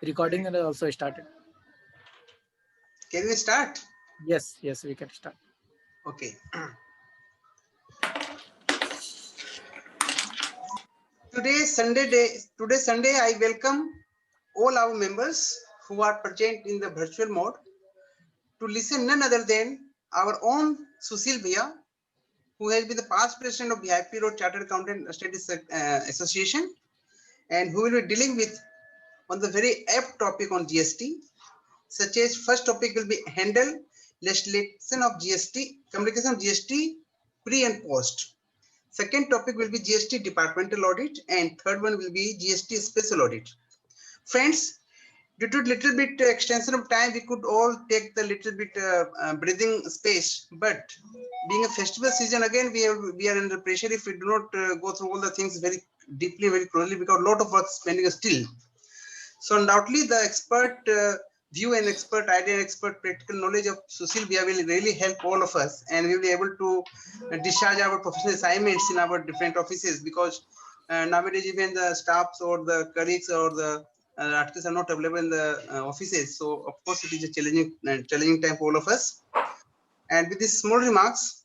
Recording and also started. Can we start? Yes, we can start. Okay. Today Sunday, I welcome all our members who are present in the virtual mode to listen none other than our own Sushil Bhaiya, who has been the past president of VIP Road Chartered Accountant Studies Association, and who will be dealing with on the very apt topic on GST, such as first topic will be handle legislation of GST, communication of GST pre and post. Second topic will be GST departmental audit, and third one will be GST special audit. Friends, due to little bit extension of time, we could all take the little bit breathing space, but being a festival season, again we are under pressure if we do not go through all the things very deeply, very closely, because a lot of work spending still. So undoubtedly the expert view and expert idea and expert practical knowledge of Sushil Bhaiya will really help all of us, and we will be able to discharge our professional assignments in our different offices, because nowadays even the staffs or the colleagues or the articles are not available in the offices. So of course it is a challenging time for all of us. And with these small remarks,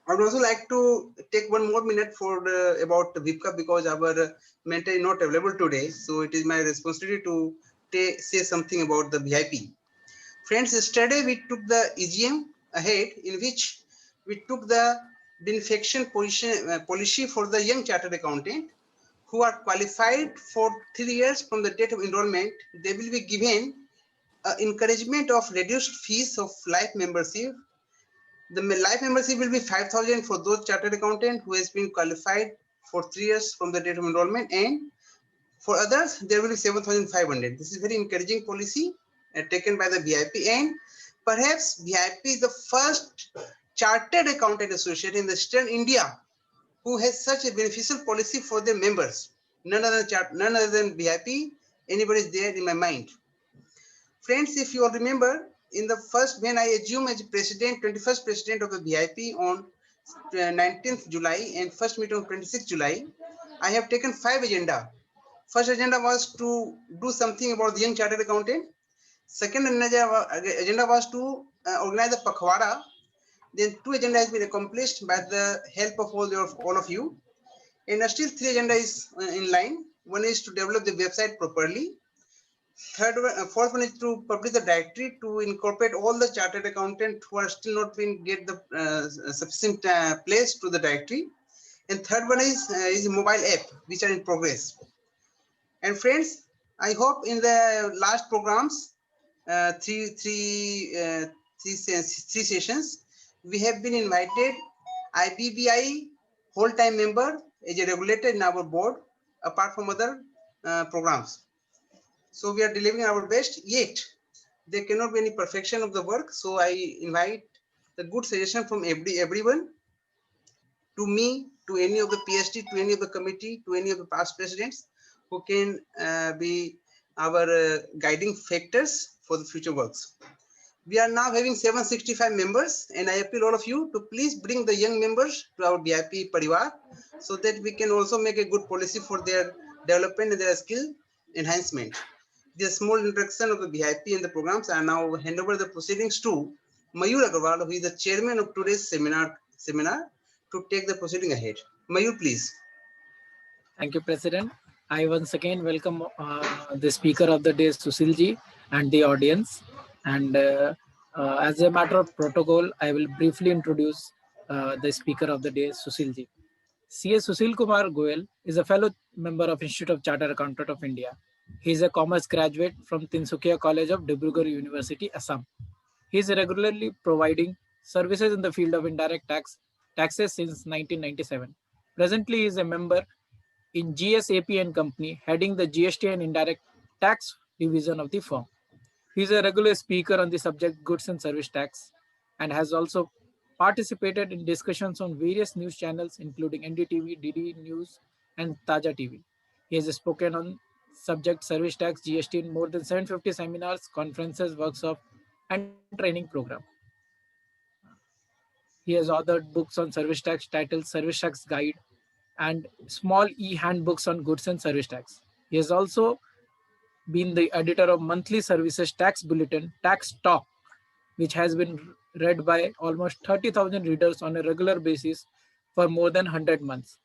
I would also like to take one more minute for about VIPCA, because our mentor is not available today. So it is my responsibility to say something about the VIP. Friends, yesterday we took the EGM ahead, in which we took the benefaction policy for the young chartered accountant who are qualified for 3 years from the date of enrollment. They will be given encouragement of reduced fees of life membership. The life membership will be 5,000 for those chartered accountant who has been qualified for 3 years from the date of enrollment, and for others there will be 7,500. This is very encouraging policy taken by the VIP, and perhaps VIP is the first chartered accountant association in the Eastern India who has such a beneficial policy for their members. None other than VIP. Anybody is there in my mind. Friends, if you all remember, in the first, when I assumed as president, 21st president of the VIP on 19th July and first meeting on 26th July, I have taken 5 agenda. First agenda was to do something about the young chartered accountant. Second agenda was to organize a Pakhwara. Then 2 agenda has been accomplished by the help of all of you. And still 3 agenda is in line. One is to develop the website properly. Fourth one is to publish the directory to incorporate all the chartered accountants who are still not been get the sufficient place to the directory. And third one is mobile app, which are in progress. And friends, I hope in the last programs, three sessions, we have been invited IBBI whole-time member as a regulator in our board, apart from other programs. So we are delivering our best, yet there cannot be any perfection of the work. So I invite the good suggestion from everyone, to me, to any of the PhD, to any of the committee, to any of the past presidents, who can be our guiding factors for the future works. We are now having 765 members, and I appeal all of you to please bring the young members to our VIP Parivar, so that we can also make a good policy for their development and their skill enhancement. The small introduction of the VIP and the programs. I now hand over the proceedings to Mayur Agarwal, who is the chairman of today's seminar, to take the proceeding ahead. Mayur, please. Thank you, President. I once again welcome the speaker of the day, Sushil ji, and the audience. And as a matter of protocol, I will briefly introduce the speaker of the day, Sushil ji. C.S. Sushil Kumar Goel is a fellow member of Institute of Chartered Accountant of India. He is a commerce graduate from Tinsukia College of Dibrugarh University, Assam. He is regularly providing services in the field of indirect taxes since 1997. Presently, he is a member in GSAP and Company, heading the GST and indirect tax division of the firm. He is a regular speaker on the subject goods and service tax, and has also participated in discussions on various news channels including NDTV, DD News, and Taja TV. He has spoken on subject service tax GST in more than 750 seminars, conferences, workshops, and training program. He has authored books on service tax titled Service Tax Guide and small e-handbooks on goods and service tax. He has also been the editor of monthly services tax bulletin, Tax Talk, which has been read by almost 30,000 readers on a regular basis for more than 100 months.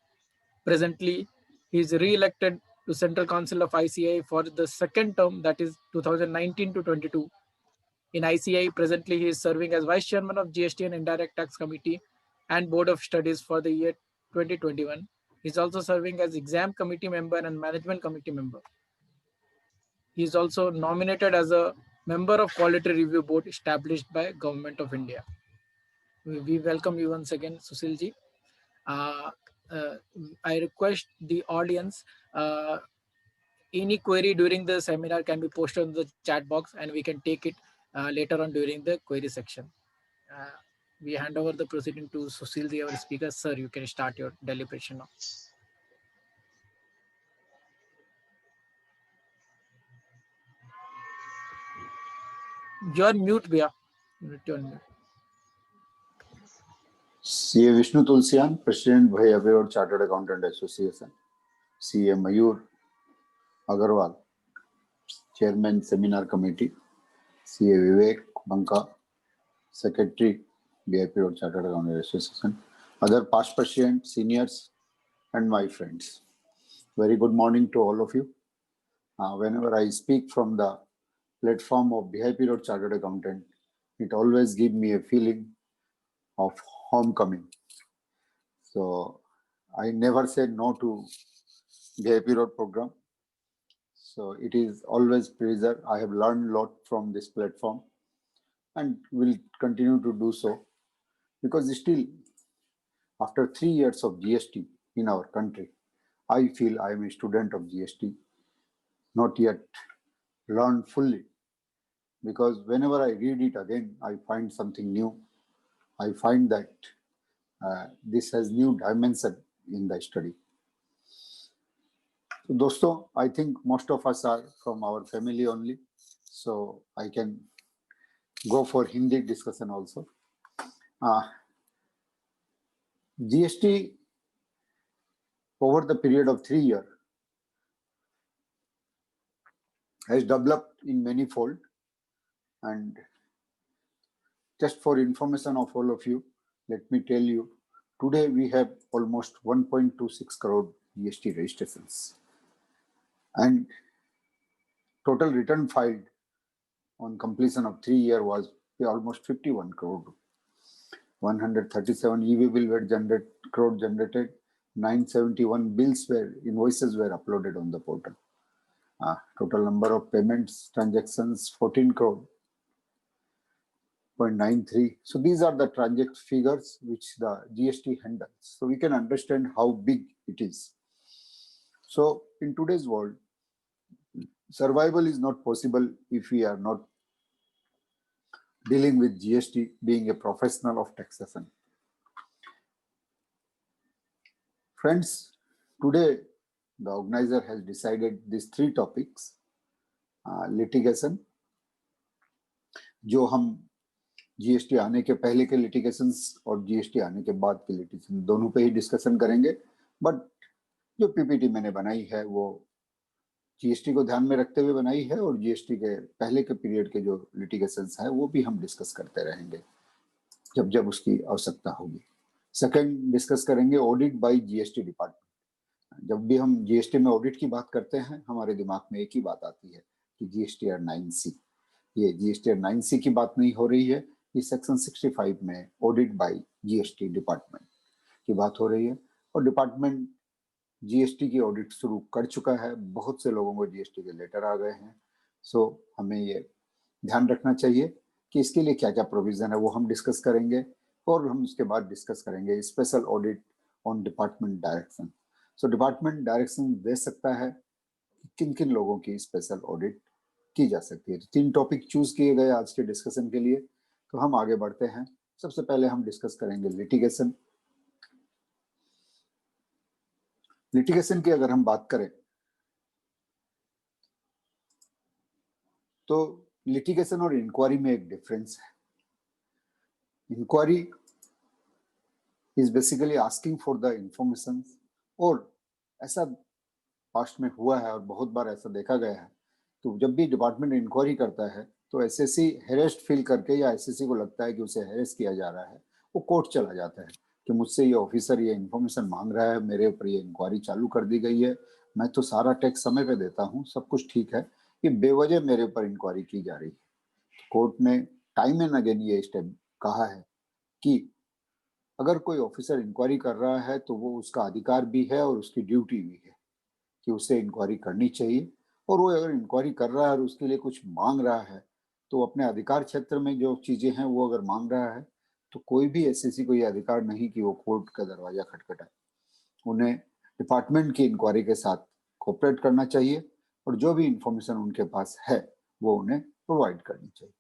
Presently, he is re-elected to Central Council of ICAI for the second term, that is 2019 to 22. In ICAI, presently he is serving as Vice Chairman of GST and Indirect Tax Committee and Board of Studies for the year 2021. He is also serving as Exam Committee member and Management Committee member. He is also nominated as a member of Quality Review Board established by Government of India. We welcome you once again, Sushilji. Uh, I request the audience, any query during the seminar can be posted on the chat box and we can take it later on during the query section. We hand over the proceeding to Sushilji, our speaker. Sir, you can start your deliberation now. You are mute, Bhaiya. You are mute. CA Vishnu Tulsian, President Bhai Abhiroad Chartered Accountant Association. CA Mayur Agarwal, Chairman Seminar Committee. CA Vivek Banka, Secretary BIP Road Chartered Accountant Association. Other past presidents, seniors, and my friends. Very good morning to all of you. Whenever I speak from the platform of BIP Road Chartered Accountant, it always gives me a feeling of homecoming. So I never said no to VIP Road program. So it is always pleasure. I have learned a lot from this platform and will continue to do so, because still after 3 years of GST in our country, I feel I am a student of GST, not yet learned fully, because whenever I read it again, I find something new. I find that this has new dimension in the study. So, दोस्तों, I think most of us are from our family only, so I can go for Hindi discussion also. GST over the period of 3 years has developed in many fold, and just for information of all of you, let me tell you, today we have almost 1.26 crore GST registrations, and total return filed on completion of 3 years was almost 51 crore. 137 e-bill were generated, 971 invoices were uploaded on the portal. Total number of payments, transactions, 14 crore, 0.93. So these are the transact figures which the GST handles. So we can understand how big it is. So in today's world, survival is not possible if we are not dealing with GST, being a professional of taxation. Friends, today the organizer has decided these 3 topics. Litigation, जो हम GST आने के पहले के litigations और GST आने के बाद के लिटिगेशन दोनों पे ही डिस्कशन करेंगे, बट जो पीपीटी मैंने बनाई है वो जीएसटी को ध्यान में रखते हुए बनाई है, और जीएसटी के पहले के पीरियड के जो लिटिगेशंस है वो भी हम डिस्कस करते रहेंगे जब जब उसकी आवश्यकता होगी. सेकंड डिस्कस करेंगे ऑडिट बाय जीएसटी डिपार्टमेंट. जब भी हम जीएसटी में ऑडिट की बात करते हैं, हमारे दिमाग में एक ही बात आती है कि जीएसटीआर 9C. ये जीएसटीआर 9C की बात नहीं हो रही है, ये सेक्शन 65 में ऑडिट बाय जीएसटी डिपार्टमेंट की बात हो रही है. और डिपार्टमेंट जीएसटी की ऑडिट शुरू कर चुका है, बहुत से लोगों को जीएसटी के लेटर आ गए हैं. सो हमें ये ध्यान रखना चाहिए कि इसके लिए क्या क्या प्रोविजन है वो हम डिस्कस करेंगे, और हम उसके बाद डिस्कस करेंगे special audit on department direction. So department direction दे सकता है किन किन लोगों की स्पेशल ऑडिट की जा सकती है. 3 टॉपिक चूज किए गए आज के डिस्कशन के लिए, तो हम आगे बढ़ते हैं. सबसे पहले हम डिस्कस करेंगे लिटिगेशन. लिटिगेशन की अगर हम बात करें तो लिटिगेशन और इंक्वायरी में एक डिफरेंस है. Inquiry is basically asking for the information, और ऐसा पास्ट में हुआ है और बहुत बार ऐसा देखा गया है तो जब भी डिपार्टमेंट इंक्वायरी करता है तो एसएससी हेरेस्ड फील करके या एसएससी को लगता है कि उसे हेरेस किया जा रहा है, वो कोर्ट चला जाता है कि मुझसे ये ऑफिसर ये इन्फॉर्मेशन मांग रहा है, मेरे ऊपर ये इंक्वायरी चालू कर दी गई है, मैं तो सारा टैक्स समय पे देता हूँ, सब कुछ ठीक है, ये बेवजह मेरे ऊपर इंक्वायरी की जा रही है। कोर्ट ने टाइम एंड अगेन ये स्टेप कहा है कि अगर कोई ऑफिसर इंक्वायरी कर रहा है तो वो उसका अधिकार भी है और उसकी ड्यूटी भी है कि उसे इंक्वायरी करनी चाहिए। और वो अगर इंक्वायरी कर रहा है और उसके लिए कुछ मांग रहा है तो अपने अधिकार क्षेत्र में जो चीजें हैं वो अगर मांग रहा है तो कोई भी एसएससी को ये अधिकार नहीं कि वो कोर्ट का दरवाजा खटखटाए। उन्हें डिपार्टमेंट की इंक्वायरी के साथ कोऑपरेट करना चाहिए और जो भी इंफॉर्मेशन उनके पास है वो उन्हें प्रोवाइड करनी चाहिए।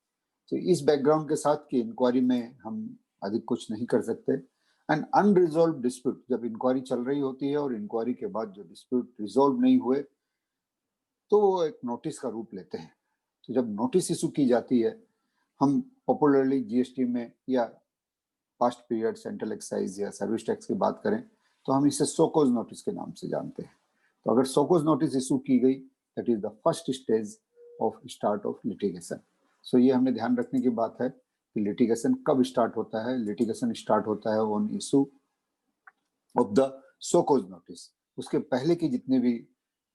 तो इस बैकग्राउंड के साथ कि इंक्वायरी में हम अधिक कुछ नहीं कर सकते। एंड अनरिजॉल्व डिस्प्यूट, जब इंक्वायरी चल रही होती है और इंक्वायरी के बाद जो डिस्प्यूट रिजॉल्व नहीं हुए तो वो एक नोटिस का रूप लेते हैं। तो जब नोटिस इशू की जाती है, हम पॉपुलरली जीएसटी में या पास्ट पीरियड सेंट्रल एक्साइज या सर्विस टैक्स की बात करें तो हम इसे सोकोज नोटिस के नाम से जानते हैं। तो अगर सोकोज नोटिस इशू की गई, that is the first stage of start of litigation. So ये हमें ध्यान रखने की बात है कि लिटिगेशन कब स्टार्ट होता है। लिटिगेशन स्टार्ट होता है on issue of the show cause notice. उसके पहले की जितने भी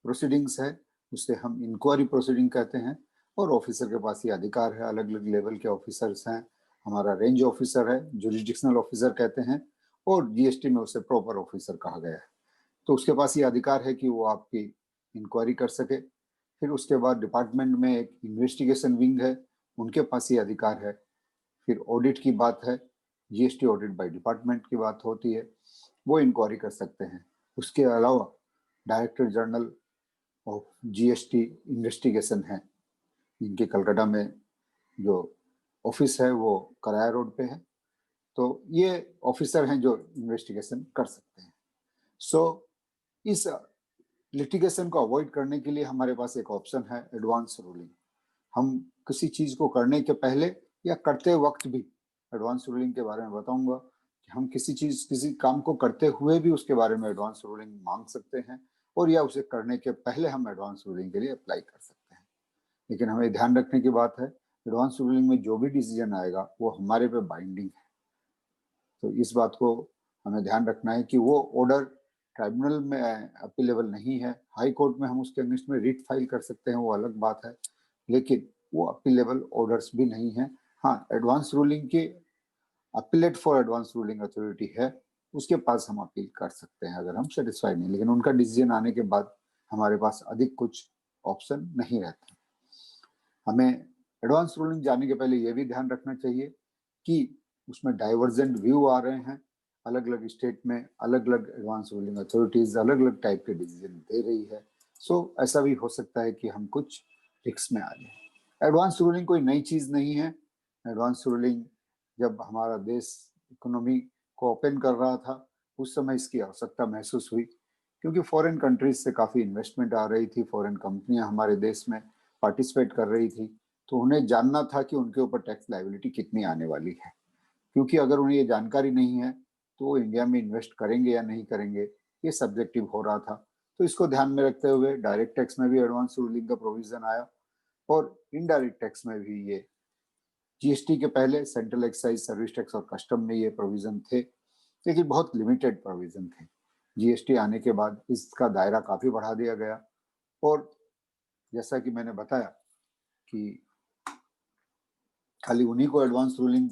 प्रोसीडिंग्स है उसे हम इंक्वायरी प्रोसीडिंग कहते हैं और ऑफिसर के पास ये अधिकार है। अलग अलग लेवल के ऑफिसर्स हैं, हमारा रेंज ऑफिसर है, जुरिडिक्शनल ऑफिसर कहते हैं, और जीएसटी में उसे प्रॉपर ऑफिसर कहा गया है। तो उसके पास ये अधिकार है कि वो आपकी इंक्वायरी कर सके। फिर उसके बाद डिपार्टमेंट में एक इन्वेस्टिगेशन विंग है, उनके पास ये अधिकार है। फिर ऑडिट की बात है, जीएसटी ऑडिट बाय डिपार्टमेंट की बात होती है, वो इंक्वायरी कर सकते हैं। उसके अलावा director general of GST investigation है, इनके कलकत्ता में जो ऑफिस है वो कराया रोड पे है। तो ये ऑफिसर हैं जो इन्वेस्टिगेशन कर सकते हैं। सो इस लिटिगेशन को अवॉइड करने के लिए हमारे पास एक ऑप्शन है, एडवांस रूलिंग। हम किसी चीज को करने के पहले या करते वक्त भी, एडवांस रूलिंग के बारे में बताऊंगा कि हम किसी काम को करते हुए भी उसके बारे में एडवांस रूलिंग मांग सकते हैं और या उसे करने के पहले हम एडवांस रूलिंग के लिए अप्लाई कर सकते हैं। लेकिन हमें ध्यान रखने की बात है, एडवांस रूलिंग में जो भी डिसीजन आएगा वो हमारे पे बाइंडिंग है। तो इस बात को हमें ध्यान रखना है कि वो ऑर्डर ट्राइब्यूनल में अपीलेबल नहीं है। हाई कोर्ट में हम उसके अगेंस्ट में रिट फाइल कर सकते हैं, वो अलग बात है, लेकिन वो अपीलेबल ऑर्डर्स भी नहीं है। हाँ, एडवांस रूलिंग के appellate for advance ruling authority है, उसके पास हम अपील कर सकते हैं अगर हम सेटिस्फाइड नहीं, लेकिन उनका डिसीजन आने के बाद हमारे पास अधिक कुछ ऑप्शन नहीं रहता। हमें एडवांस रूलिंग जाने के पहले ये भी ध्यान रखना चाहिए कि उसमें डाइवर्जेंट व्यू आ रहे हैं। अलग अलग स्टेट में अलग अलग एडवांस रूलिंग अथॉरिटीज अलग अलग टाइप के डिसीजन दे रही है। सो ऐसा भी हो सकता है कि हम कुछ रिस्क में आ जाए। एडवांस रूलिंग कोई नई चीज नहीं है। एडवांस रूलिंग जब हमारा देश इकोनॉमी को ओपन कर रहा था उस समय इसकी आवश्यकता महसूस हुई, क्योंकि फॉरेन कंट्रीज से काफी इन्वेस्टमेंट आ रही थी, फॉरेन कंपनियां हमारे देश में पार्टिसिपेट कर रही थी, तो उन्हें जानना था कि उनके ऊपर टैक्स लायबिलिटी कितनी आने वाली है। क्योंकि अगर उन्हें ये जानकारी नहीं है तो वो इंडिया में इन्वेस्ट करेंगे या नहीं करेंगे, ये सब्जेक्टिव हो रहा था। तो इसको ध्यान में रखते हुए डायरेक्ट टैक्स में भी एडवांस रूलिंग का प्रोविजन आया और इनडायरेक्ट टैक्स में भी ये जीएसटी के पहले सेंट्रल एक्साइज, सर्विस टैक्स और कस्टम में ये प्रोविजन थे, लेकिन बहुत लिमिटेड प्रोविजन थे। जीएसटी आने के बाद इसका दायरा काफी बढ़ा दिया गया और जैसा कि मैंने बताया कि खाली उन्हीं को एडवांस रूलिंग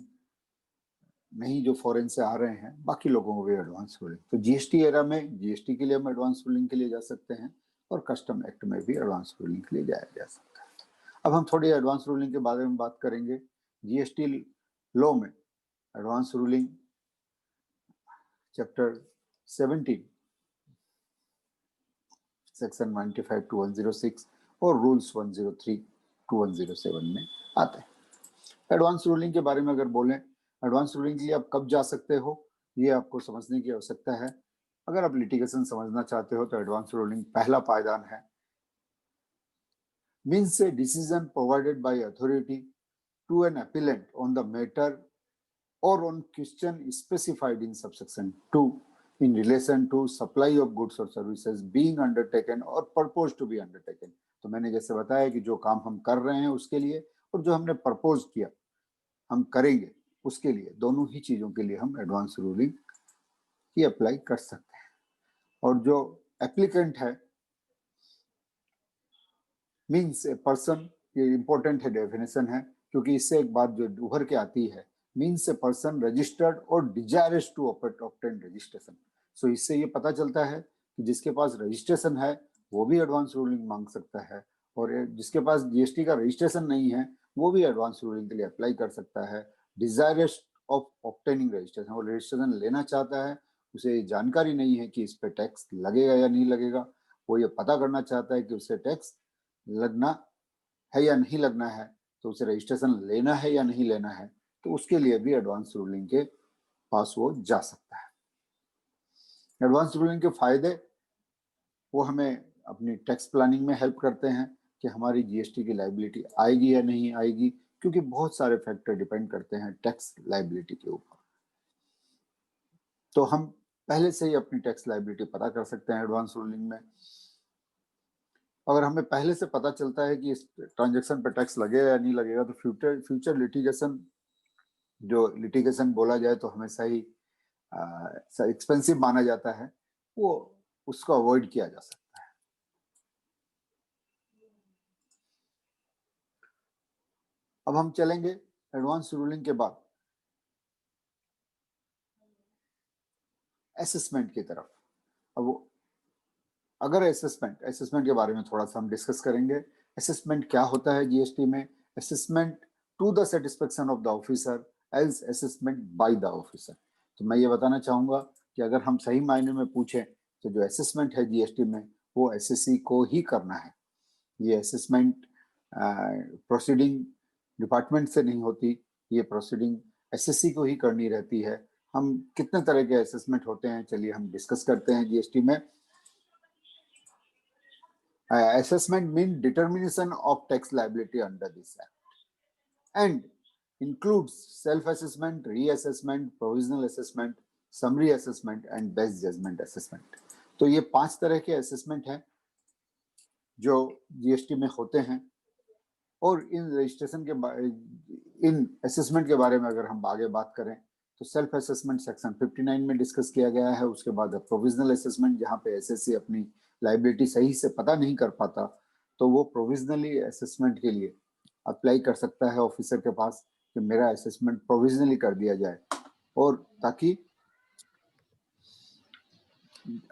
नहीं जो फॉरेन से आ रहे हैं, बाकी लोगों को भी एडवांस रूलिंग। तो जीएसटी एरा में जीएसटी के लिए हम एडवांस रूलिंग के लिए जा सकते हैं और कस्टम एक्ट में भी एडवांस रूलिंग के लिए जाया जा सकता है। अब हम थोड़ी एडवांस रूलिंग के बारे में बात करेंगे। जीएसटी लॉ में advance ruling chapter 17 section 95 to 106 और रूल्स 103 to 107 में आते हैं। एडवांस रूलिंग के बारे में अगर बोलें, एडवांस रूलिंग के लिए आप कब जा सकते हो ये आपको समझने की आवश्यकता है। अगर आप लिटिगेशन समझना चाहते हो तो एडवांस रूलिंग पहला पायदान है, means a decision provided by authority to an appellant on the matter or on question specified in subsection 2 in relation to supply of goods or services being undertaken or proposed to be undertaken तो मैंने जैसे बताया कि जो काम हम कर रहे हैं उसके लिए और जो हमने प्रपोज किया हम करेंगे उसके लिए, दोनों ही चीजों के लिए हम एडवांस रूलिंग की अप्लाई कर सकते हैं। और जो एप्लीकेंट है मीन्स ए पर्सन, ये इंपॉर्टेंट है, डेफिनेशन है, क्योंकि इससे एक बात जो उभर के आती है, मीन्स ए पर्सन रजिस्टर्ड और डिजायर्स टू ऑब्टेन रजिस्ट्रेशन। सो इससे ये पता चलता है कि जिसके पास रजिस्ट्रेशन है वो भी एडवांस रूलिंग मांग सकता है, और जिसके पास जीएसटी का रजिस्ट्रेशन नहीं है वो भी एडवांस रूलिंग के लिए अप्लाई कर सकता है। डिजायर्स ऑफ ऑब्टेनिंग रजिस्ट्रेशन, वो रजिस्ट्रेशन लेना चाहता है, उसे जानकारी नहीं है कि इस पे टैक्स लगेगा या नहीं लगेगा, वो ये पता करना चाहता है कि उसे टैक्स लगना है या नहीं लगना है, तो उसे रजिस्ट्रेशन लेना है या नहीं लेना है, तो उसके लिए भी एडवांस रूलिंग के पास वो जा सकता है। एडवांस रूलिंग के फायदे, वो हमें अपनी टैक्स प्लानिंग में हेल्प करते हैं कि हमारी जीएसटी की लायबिलिटी आएगी या नहीं आएगी, क्योंकि बहुत सारे फैक्टर डिपेंड करते हैं टैक्स लायबिलिटी के ऊपर। तो हम पहले से ही अपनी टैक्स लायबिलिटी पता कर सकते हैं एडवांस रूलिंग में। अगर हमें पहले से पता चलता है कि इस ट्रांजैक्शन पर टैक्स लगेगा या नहीं लगेगा, तो फ्यूचर लिटिगेशन, जो लिटिगेशन बोला जाए तो हमेशा ही एक्सपेंसिव माना जाता है, वो उसको अवॉइड किया जा सकता है। अब हम चलेंगे एडवांस रूलिंग के बाद असेसमेंट की तरफ। अब अगर असेसमेंट के बारे में थोड़ा सा हम डिस्कस करेंगे। असेसमेंट क्या होता है जीएसटी में? Assessment to the satisfaction of the officer else assessment by the officer. तो मैं ये बताना चाहूंगा कि अगर हम सही मायने में पूछें तो जो असेसमेंट है जीएसटी में वो एसएससी को ही करना है। ये असेसमेंट प्रोसीडिंग डिपार्टमेंट से नहीं होती, ये प्रोसीडिंग एसएससी को ही करनी रहती है। हम कितने तरह के असेसमेंट होते हैं चलिए हम डिस्कस करते हैं जीएसटी में। Assessment means determination of tax liability under this act and includes self-assessment, reassessment, provisional assessment, summary assessment and best judgment assessment। तो ये 5 तरह के असेसमेंट हैं जो जीएसटी में होते हैं, और इन रजिस्ट्रेशन के इन असेसमेंट के बारे में अगर हम आगे बात करें तो सेल्फ असेसमेंट सेक्शन 59 में डिस्कस किया गया है। उसके बाद प्रोविजनल असेसमेंट, जहाँ पे एसएससी अपनी लाइबिलिटी सही से पता नहीं कर पाता तो वो प्रोविजनली असेसमेंट के लिए अप्लाई कर सकता है ऑफिसर के पास कि मेरा असेसमेंट प्रोविजनली कर दिया जाए, और ताकि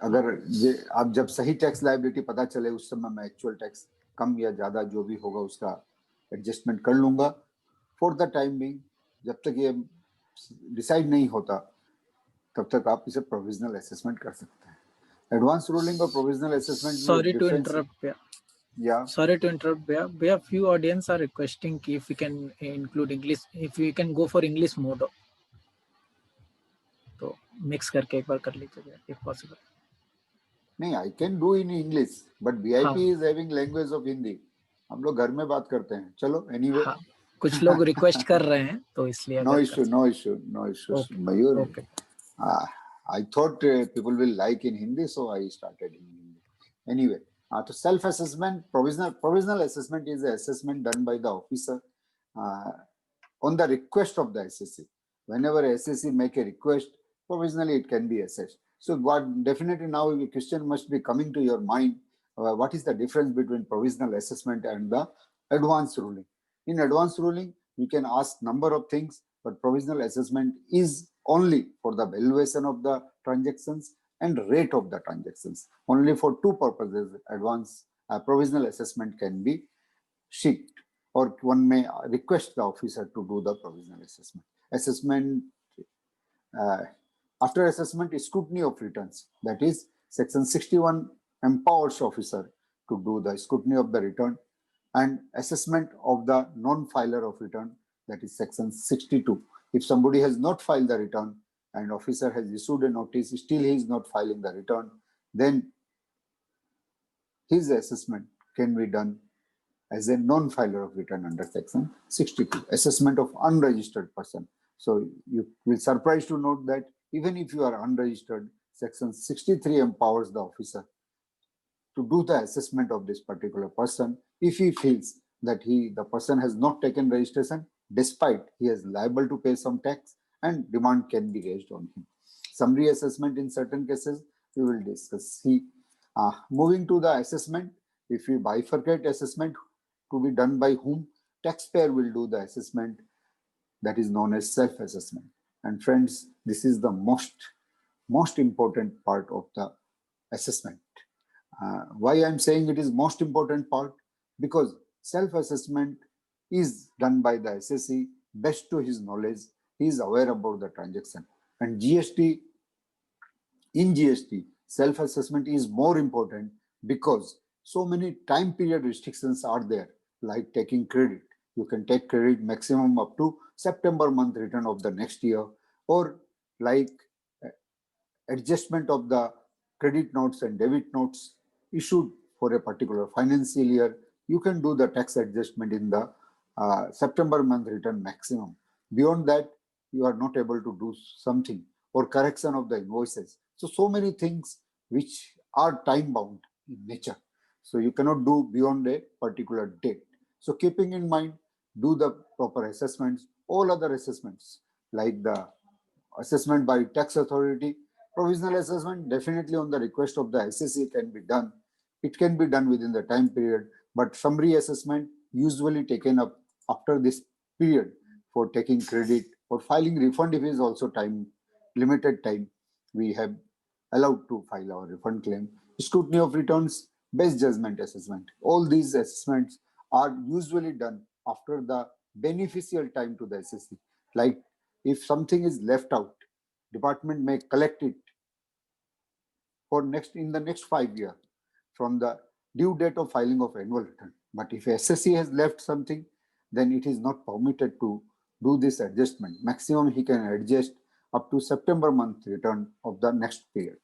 अगर ये आप जब सही टैक्स लाइबिलिटी पता चले उस समय मैं एक्चुअल टैक्स कम या ज्यादा जो भी होगा उसका एडजस्टमेंट कर लूंगा। फॉर द टाइम बिंग, जब तक ये डिसाइड नहीं होता तब तक आप इसे प्रोविजनल असेसमेंट कर सकते हैं। एडवांस रूलिंग और प्रोविजनल असेसमेंट में Sorry to difference interrupt, Bhaiya. या Sorry to interrupt, Bhaiya. Bhaiya, few audience are requesting कि if we can include English, if we can go for English mode, तो mix करके एक बार कर लीजिए भैया, if possible. नहीं, I can do in English but हाँ। VIP is having language of Hindi. हम लोग घर में बात करते हैं। चलो एनीवे हाँ, कुछ लोग रिक्वेस्ट कर रहे हैं तो इसलिए नो अगर issue no issue no issue okay Mayur. Okay I thought people will like in Hindi, so I started in Hindi. Anyway, to self-assessment, provisional assessment is an assessment done by the officer on the request of the SSC. Whenever SSC make a request, provisionally it can be assessed. So what definitely now the question must be coming to your mind, what is the difference between provisional assessment and the advance ruling? In advance ruling, we can ask number of things, but provisional assessment is only for the valuation of the transactions and rate of the transactions. Only for two purposes, provisional assessment can be shipped, or one may request the officer to do the provisional assessment. After assessment, scrutiny of returns, that is section 61 empowers officer to do the scrutiny of the return, and assessment of the non-filer of return, that is section 62. If somebody has not filed the return and officer has issued a notice, still he is not filing the return, then his assessment can be done as a non-filer of return under section 62, assessment of unregistered person. So you will be surprised to note that even if you are unregistered, section 63 empowers the officer to do the assessment of this particular person if he feels that the person has not taken registration despite he is liable to pay some tax, and demand can be raised on him. Summary assessment in certain cases we will discuss. Moving to the assessment, if we bifurcate assessment to be done by whom, taxpayer will do the assessment, that is known as self-assessment. And friends, this is the most important part of the assessment. Why I'm saying it is most important part? Because self-assessment is done by the assessee best to his knowledge. He is aware about the transaction. And in GST, self-assessment is more important because so many time period restrictions are there, like taking credit. You can take credit maximum up to September month return of the next year, or like adjustment of the credit notes and debit notes issued for a particular financial year. You can do the tax adjustment in the September month return maximum. Beyond that, you are not able to do something, or correction of the invoices. So many things which are time bound in nature. So you cannot do beyond a particular date. So keeping in mind, do the proper assessments. All other assessments like the assessment by tax authority, provisional assessment definitely on the request of the assessee can be done. It can be done within the time period, but summary assessment usually taken up after this period for taking credit or filing refund. If it is also time limited time, we have allowed to file our refund claim. Scrutiny of returns, best judgment assessment. All these assessments are usually done after the beneficial time to the assessee. Like if something is left out, department may collect it in the next 5 years from the due date of filing of annual return. But if assessee has left something, then it is not permitted to do this adjustment. Maximum he can adjust up to September month return of the next period.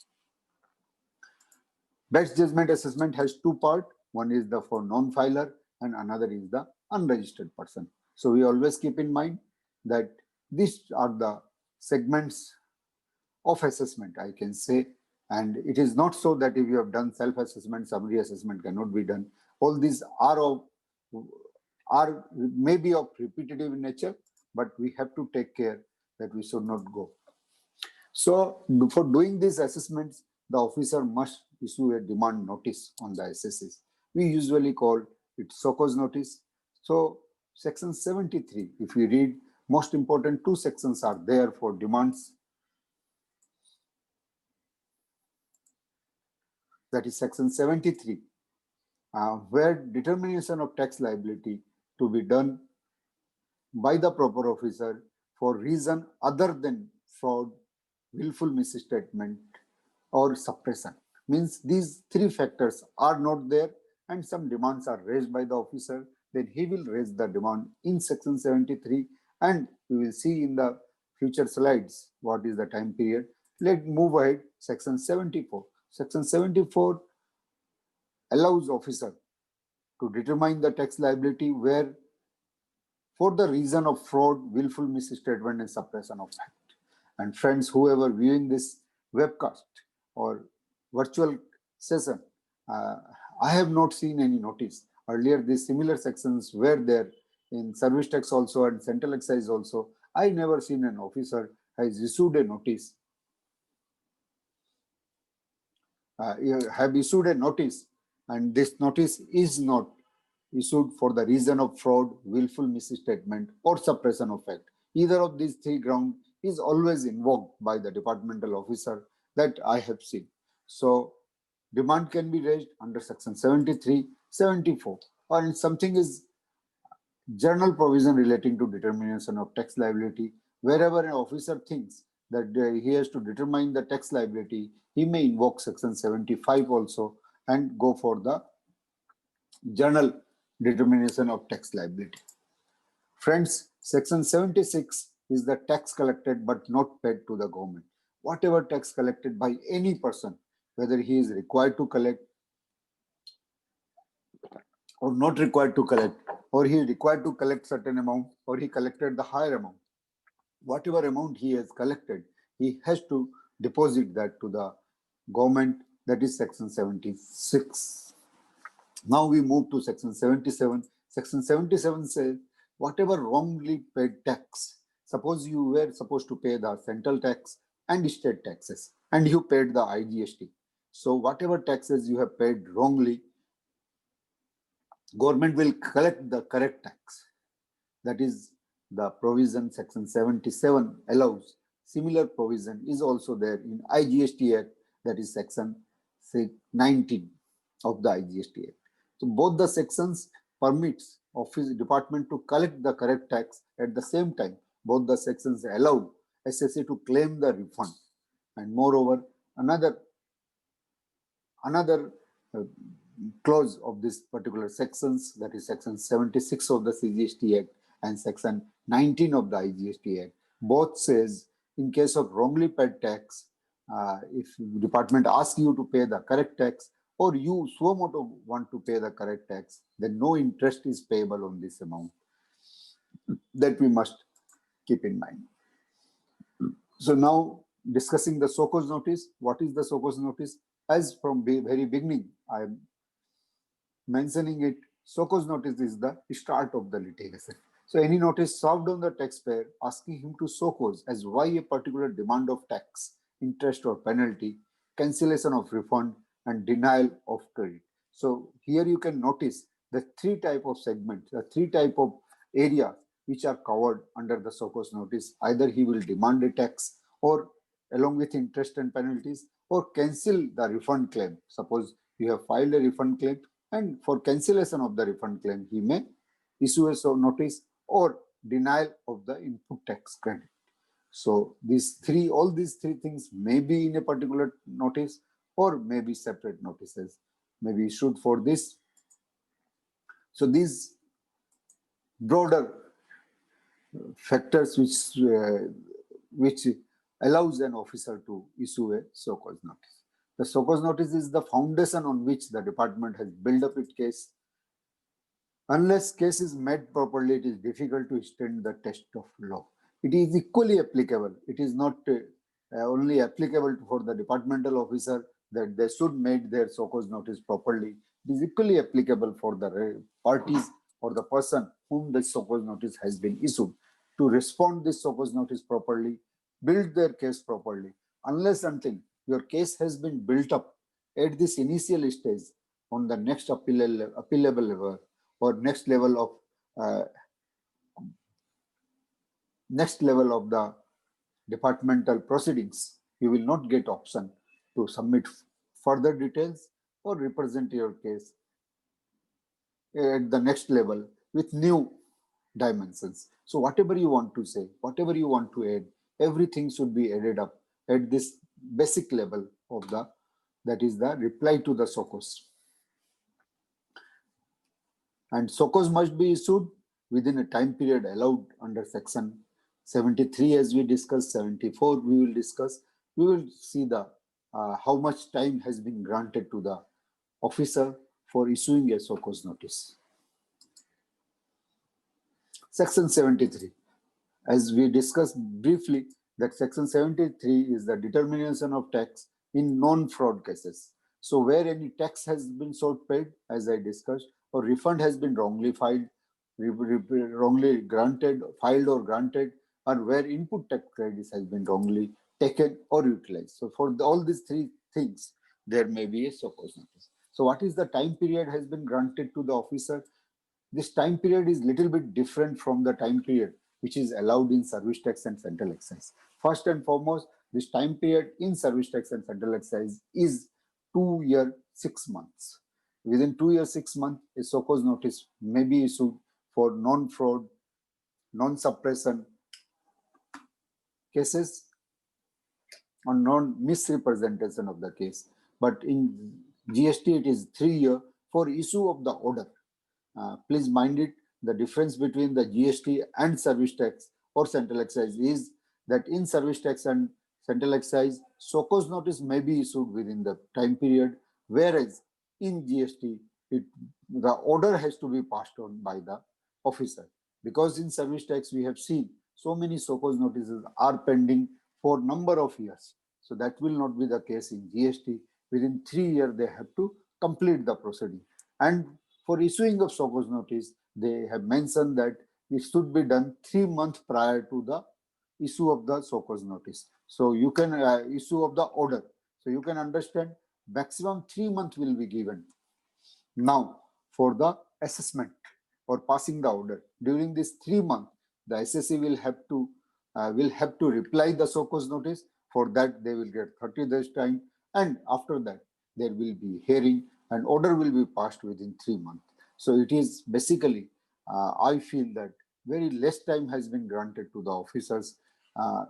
Best judgment assessment has two parts. One is the for non-filer and another is the unregistered person. So we always keep in mind that these are the segments of assessment, I can say. And it is not so that if you have done self-assessment, summary assessment cannot be done. All these are maybe of repetitive in nature, but we have to take care that we should not go. So for doing these assessments, the officer must issue a demand notice on the assessees. We usually call it show cause notice. So section 73, if you read, most important two sections are there for demands. That is section 73, where determination of tax liability to be done by the proper officer for reason other than fraud, willful misstatement, or suppression. Means these three factors are not there and some demands are raised by the officer, then he will raise the demand in section 73, and we will see in the future slides what is the time period. Let's move ahead. Section 74. Section 74 allows officer to determine the tax liability where for the reason of fraud, willful misstatement, and suppression of fact. And friends, whoever viewing this webcast or virtual session, I have not seen any notice. Earlier, these similar sections were there in service tax also and central excise also. I never seen an officer has issued a notice. Have issued a notice, and this notice is not issued for the reason of fraud, willful misstatement, or suppression of fact. Either of these three grounds is always invoked by the departmental officer that I have seen. So demand can be raised under section 73, 74, or something is general provision relating to determination of tax liability. Wherever an officer thinks that he has to determine the tax liability, he may invoke section 75 also and go for the general determination of tax liability. Friends, section 76 is the tax collected but not paid to the government. Whatever tax collected by any person, whether he is required to collect or not required to collect, or he is required to collect certain amount, or he collected the higher amount, whatever amount he has collected, he has to deposit that to the government. That is section 76. Now we move to section 77. Section 77 says whatever wrongly paid tax, suppose you were supposed to pay the central tax and state taxes and you paid the IGST. So whatever taxes you have paid wrongly, government will collect the correct tax. That is the provision section 77 allows. Similar provision is also there in IGST Act, that is section 19 of the IGST Act. So both the sections permits office department to collect the correct tax. At the same time, both the sections allow SSA to claim the refund. And moreover, another clause of this particular sections, that is section 76 of the CGST Act and section 19 of the IGST Act, both says in case of wrongly paid tax, if department asks you to pay the correct tax or you suo motu want to pay the correct tax, then no interest is payable on this amount. That we must keep in mind. So now discussing the SOCOS notice. What is the SOCOS notice? As from very beginning, I am mentioning it, SOCOS notice is the start of the litigation. So any notice served on the taxpayer asking him to SOCOS as why a particular demand of tax, interest or penalty, cancellation of refund and denial of credit. So here you can notice the three type of segments, the three type of areas which are covered under the SOCOS notice. Either he will demand a tax or along with interest and penalties, or cancel the refund claim. Suppose you have filed a refund claim and for cancellation of the refund claim, he may issue a notice or denial of the input tax credit. So all these three things may be in a particular notice or may be separate notices, may be issued for this. So these broader factors which allows an officer to issue a SOCOS notice. The SOCOS notice is the foundation on which the department has built up its case. Unless case is made properly, it is difficult to stand the test of law. It is equally applicable. It is not only applicable for the departmental officer that they should make their SOCOS notice properly. It is equally applicable for the parties or the person whom the SOCOS notice has been issued to respond this SOCOS notice properly, build their case properly. Unless until your case has been built up at this initial stage on the next appealable level or next level of the departmental proceedings, you will not get option to submit further details or represent your case at the next level with new dimensions. So whatever you want to say, whatever you want to add, everything should be added up at this basic level of that is the reply to the SOCOS. And SOCOS must be issued within a time period allowed under section 73 as we discussed, 74 we will discuss. We will see the how much time has been granted to the officer for issuing a SOCOS notice. Section 73. As we discussed briefly, that section 73 is the determination of tax in non-fraud cases. So where any tax has been short paid, as I discussed, or refund has been wrongly filed, wrongly granted, filed or granted, or where input tax credits has been wrongly taken or utilized. So for all these three things, there may be a SOCOS notice. So what is the time period has been granted to the officer? This time period is little bit different from the time period which is allowed in service tax and central excise. First and foremost, this time period in service tax and central excise is 2 years 6 months. Within 2 years 6 months, a SOCOS notice may be issued for non-fraud, non-suppression cases or non-misrepresentation of the case. But in GST, it is 3 years for issue of the order. Please mind it, the difference between the GST and service tax or central excise is that in service tax and central excise, SOCOS notice may be issued within the time period, whereas in GST, the order has to be passed on by the officer. Because in service tax, we have seen so many SOCOS notices are pending for number of years. So that will not be the case in GST. Within 3 years, they have to complete the proceeding. And for issuing of SOCOS notice, they have mentioned that it should be done 3 months prior to the issue of the SOCOS notice. So you can issue of the order. So you can understand maximum 3 months will be given. Now, for the assessment or passing the order, during this 3 months, the SSC will have to reply the SOCOS notice. For that, they will get 30 days time, and after that, there will be hearing and order will be passed within 3 months. So it is basically, I feel that very less time has been granted to the officers,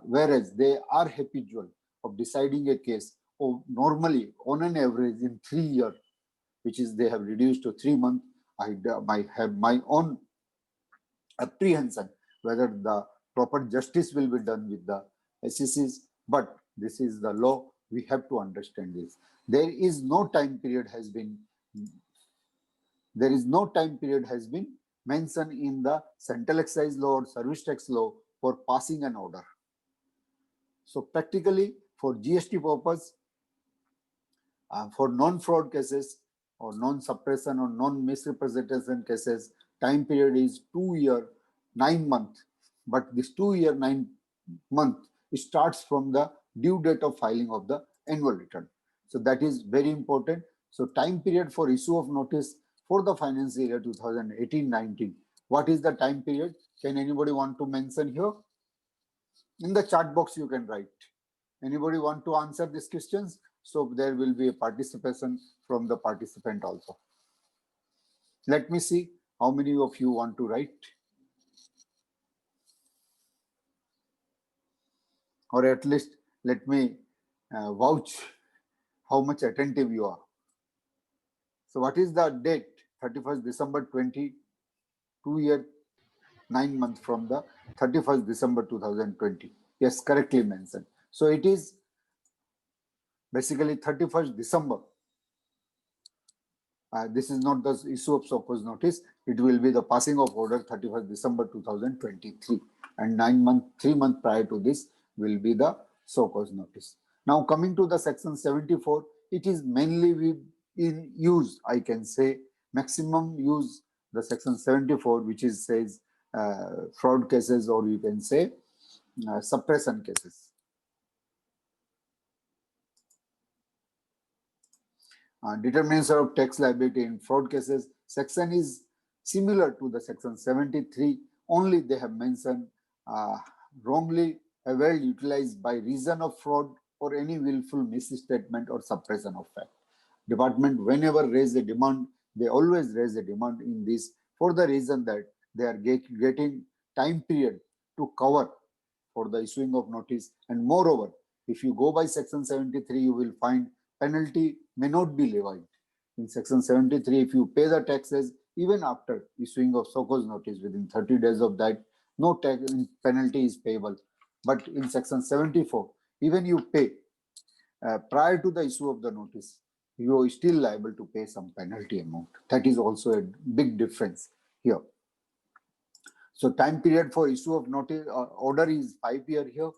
whereas they are habitual of deciding a case normally on an average in 3 years, which is they have reduced to 3 months. I might have my own apprehension whether the proper justice will be done with the SECs, but this is the law. We have to understand this. There is no time period has been mentioned in the Central Excise Law or Service Tax Law for passing an order. So practically for GST purpose, for non-fraud cases or non-suppression or non-misrepresentation cases, time period is 2 years, 9 months. But this 2 years, 9 months starts from the due date of filing of the annual return. So that is very important. So time period for issue of notice for the financial year 2018-19. What is the time period? Can anybody want to mention here? In the chat box you can write. Anybody want to answer these questions? So there will be a participation from the participant also. Let me see how many of you want to write. Or at least let me vouch how much attentive you are. So what is the date? 31st December 20, 2 years, 9 months from the 31st December 2020. Yes, correctly mentioned. So it is basically 31st December. This is not the issue of SOCOS notice. It will be the passing of order 31st December 2023. And 3 months prior to this will be the SOCOS notice. Now coming to the section 74, it is mainly in use, I can say, maximum use the section 74, which is says fraud cases, or you can say suppression cases. Determination of tax liability in fraud cases section is similar to the section 73, only they have mentioned wrongly availed, utilized by reason of fraud or any willful misstatement or suppression of fact. Department whenever raise a demand, they always raise a demand in this for the reason that they are getting time period to cover for the issuing of notice. And moreover, if you go by section 73, you will find penalty may not be levied. In section 73, if you pay the taxes, even after issuing of SOCOS notice within 30 days of that, no tax penalty is payable. But in section 74, even you pay prior to the issue of the notice, you are still liable to pay some penalty amount. That is also a big difference here. So time period for issue of notice order is 5 years here,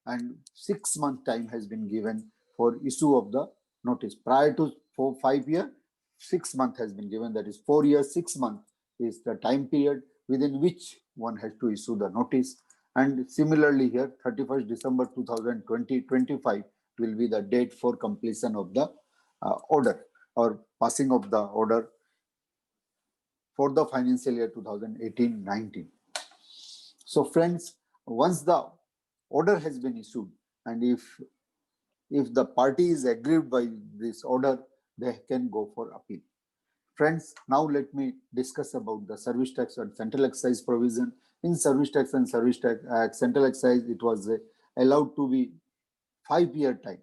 and 6 month time has been given for issue of the notice. Prior to 5 years, 6 months has been given. That is 4 years, 6 months is the time period within which one has to issue the notice. And similarly here, 31st December 2025 will be the date for completion of the order or passing of the order for the financial year 2018-19. So friends, once the order has been issued, and if the party is aggrieved by this order, they can go for appeal. Friends, now let me discuss about the service tax and central excise provision. In service tax and service tax central excise, it was allowed to be 5 year time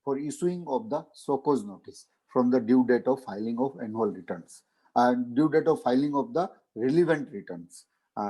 for issuing of the SOCOS notice from the due date of filing of annual returns and due date of filing of the relevant returns.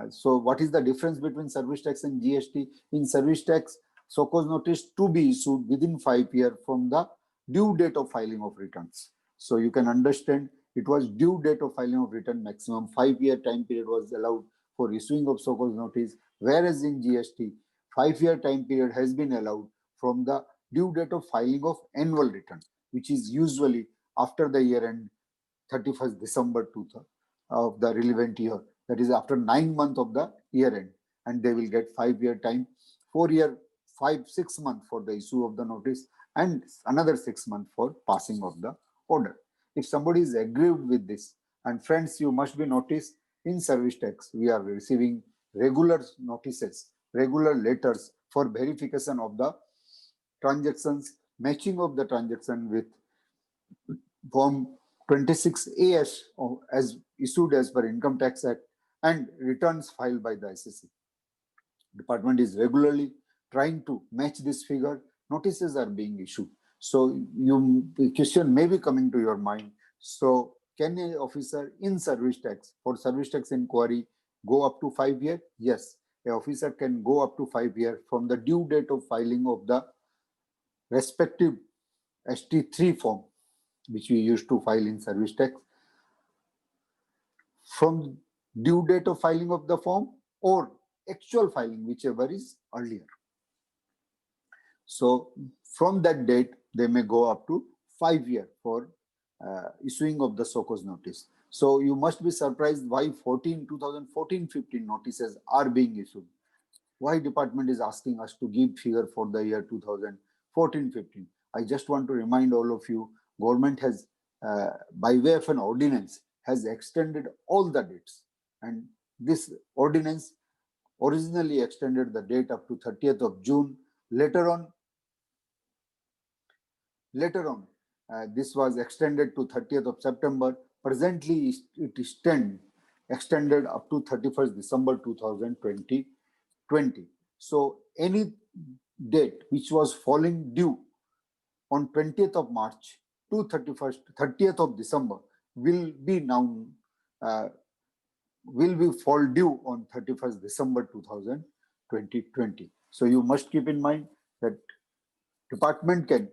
So what is the difference between service tax and GST? In service tax, SOCOS notice to be issued within 5 years from the due date of filing of returns. So you can understand it was due date of filing of return, maximum 5 year time period was allowed for issuing of SOCOS notice, whereas in GST, 5 year time period has been allowed from the due date of filing of annual return, which is usually after the year end 31st December of the relevant year. That is after 9 months of the year end, and they will get 5-year time, 4-year, 6 months for the issue of the notice, and another 6 months for passing of the order. If somebody is aggrieved with this, and friends, you must be noticed in service tax, we are receiving regular notices, regular letters for verification of the transactions, matching of the transaction with Form 26A as issued as per Income Tax Act and returns filed by the SSC. Department is regularly trying to match this figure. Notices are being issued. So the question may be coming to your mind. So can an officer in service tax for service tax inquiry go up to 5 years? Yes, an officer can go up to 5 years from the due date of filing of the respective ST3 form, which we used to file in service tax, from due date of filing of the form or actual filing, whichever is earlier. So from that date, they may go up to 5 years for issuing of the show cause notice. So you must be surprised why 2014-15 notices are being issued. Why department is asking us to give figure for the year 2014-15. I just want to remind all of you, government has, by way of an ordinance, has extended all the dates. And this ordinance originally extended the date up to 30th of June. Later on, this was extended to 30th of September. Presently, it is extended up to 31st December 2020. So any date which was falling due on 20th of March to 30th of December will be now fall due on 31st December 2020. So you must keep in mind that department can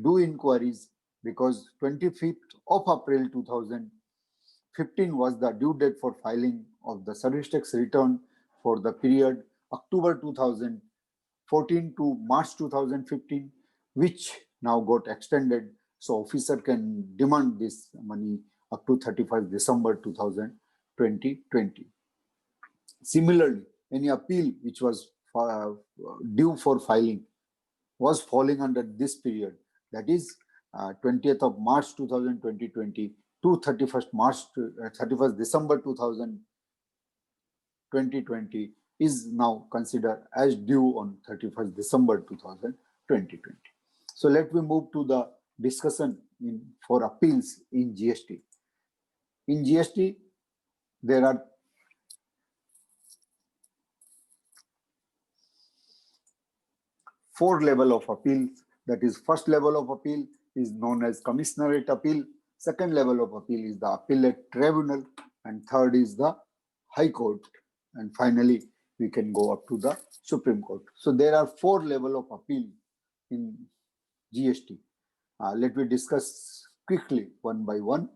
do inquiries because 25th of April 2015 was the due date for filing of the service tax return for the period October 2014 to March 2015, which now got extended. So officer can demand this money up to 31st December 2020. Similarly, any appeal which was due for filing was falling under this period, that is 20th of March 2020 to 31st December 2020 is now considered as due on 31st December 2020. So let me move to the discussion for appeals in GST. In GST, there are four levels of appeals. That is, first level of appeal is known as commissionerate appeal. Second level of appeal is the appellate tribunal, and third is the High Court, and finally we can go up to the Supreme Court. So there are four levels of appeal in GST. Let me discuss quickly one by one.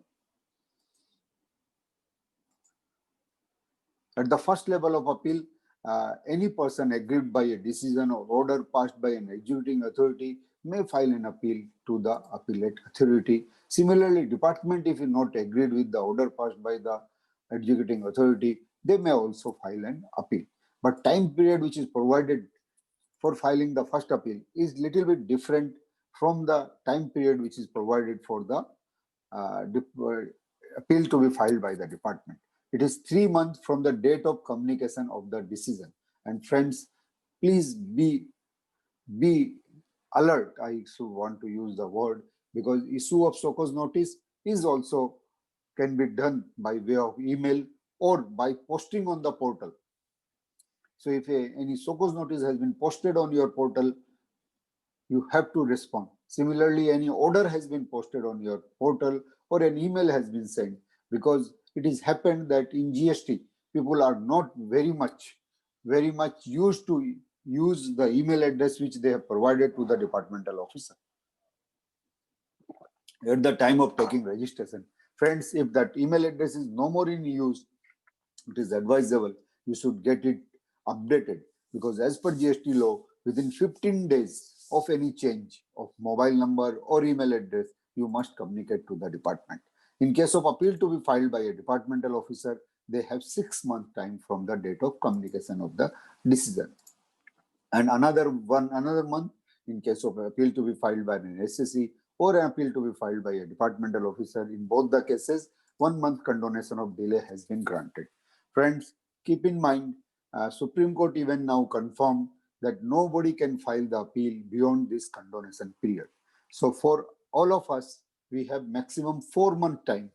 At the first level of appeal, any person aggrieved by a decision or order passed by an executing authority may file an appeal to the appellate authority. Similarly, department, if not agreed with the order passed by the executing authority, they may also file an appeal. But time period which is provided for filing the first appeal is little bit different from the time period which is provided for the appeal to be filed by the department. It is 3 months from the date of communication of the decision. And friends, please be alert. I should want to use the word, because issue of show cause notice is also can be done by way of email or by posting on the portal. So if any show cause notice has been posted on your portal, you have to respond. Similarly, any order has been posted on your portal or an email has been sent, because it has happened that in GST, people are not very much used to use the email address which they have provided to the departmental officer at the time of taking registration. Friends, if that email address is no more in use, it is advisable you should get it updated, because as per GST law, within 15 days of any change of mobile number or email address, you must communicate to the department. In case of appeal to be filed by a departmental officer, they have 6 month time from the date of communication of the decision. And another month in case of appeal to be filed by an SSE or an appeal to be filed by a departmental officer. In both the cases, 1 month condonation of delay has been granted. Friends, keep in mind, Supreme Court even now confirmed that nobody can file the appeal beyond this condonation period. So for all of us, we have maximum 4 month time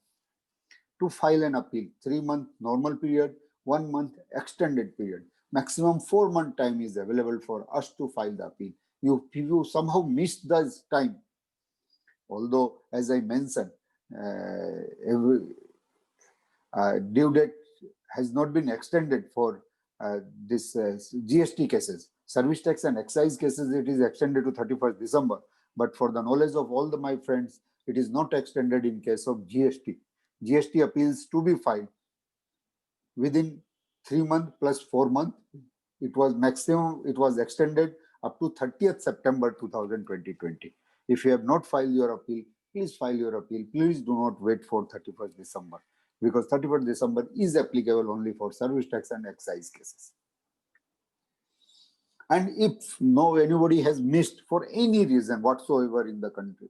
to file an appeal. 3 month normal period, 1 month extended period. Maximum 4 month time is available for us to file the appeal. If you somehow missed this time, although as I mentioned, due date has not been extended for this GST cases. Service tax and excise cases, it is extended to 31st December. But for the knowledge of all my friends, it is not extended in case of GST. GST appeals to be filed within 3 months plus 4 months. It was maximum, it was extended up to 30th September 2020. If you have not filed your appeal, please file your appeal. Please do not wait for 31st December because 31st December is applicable only for service tax and excise cases. And if anybody has missed for any reason whatsoever in the country,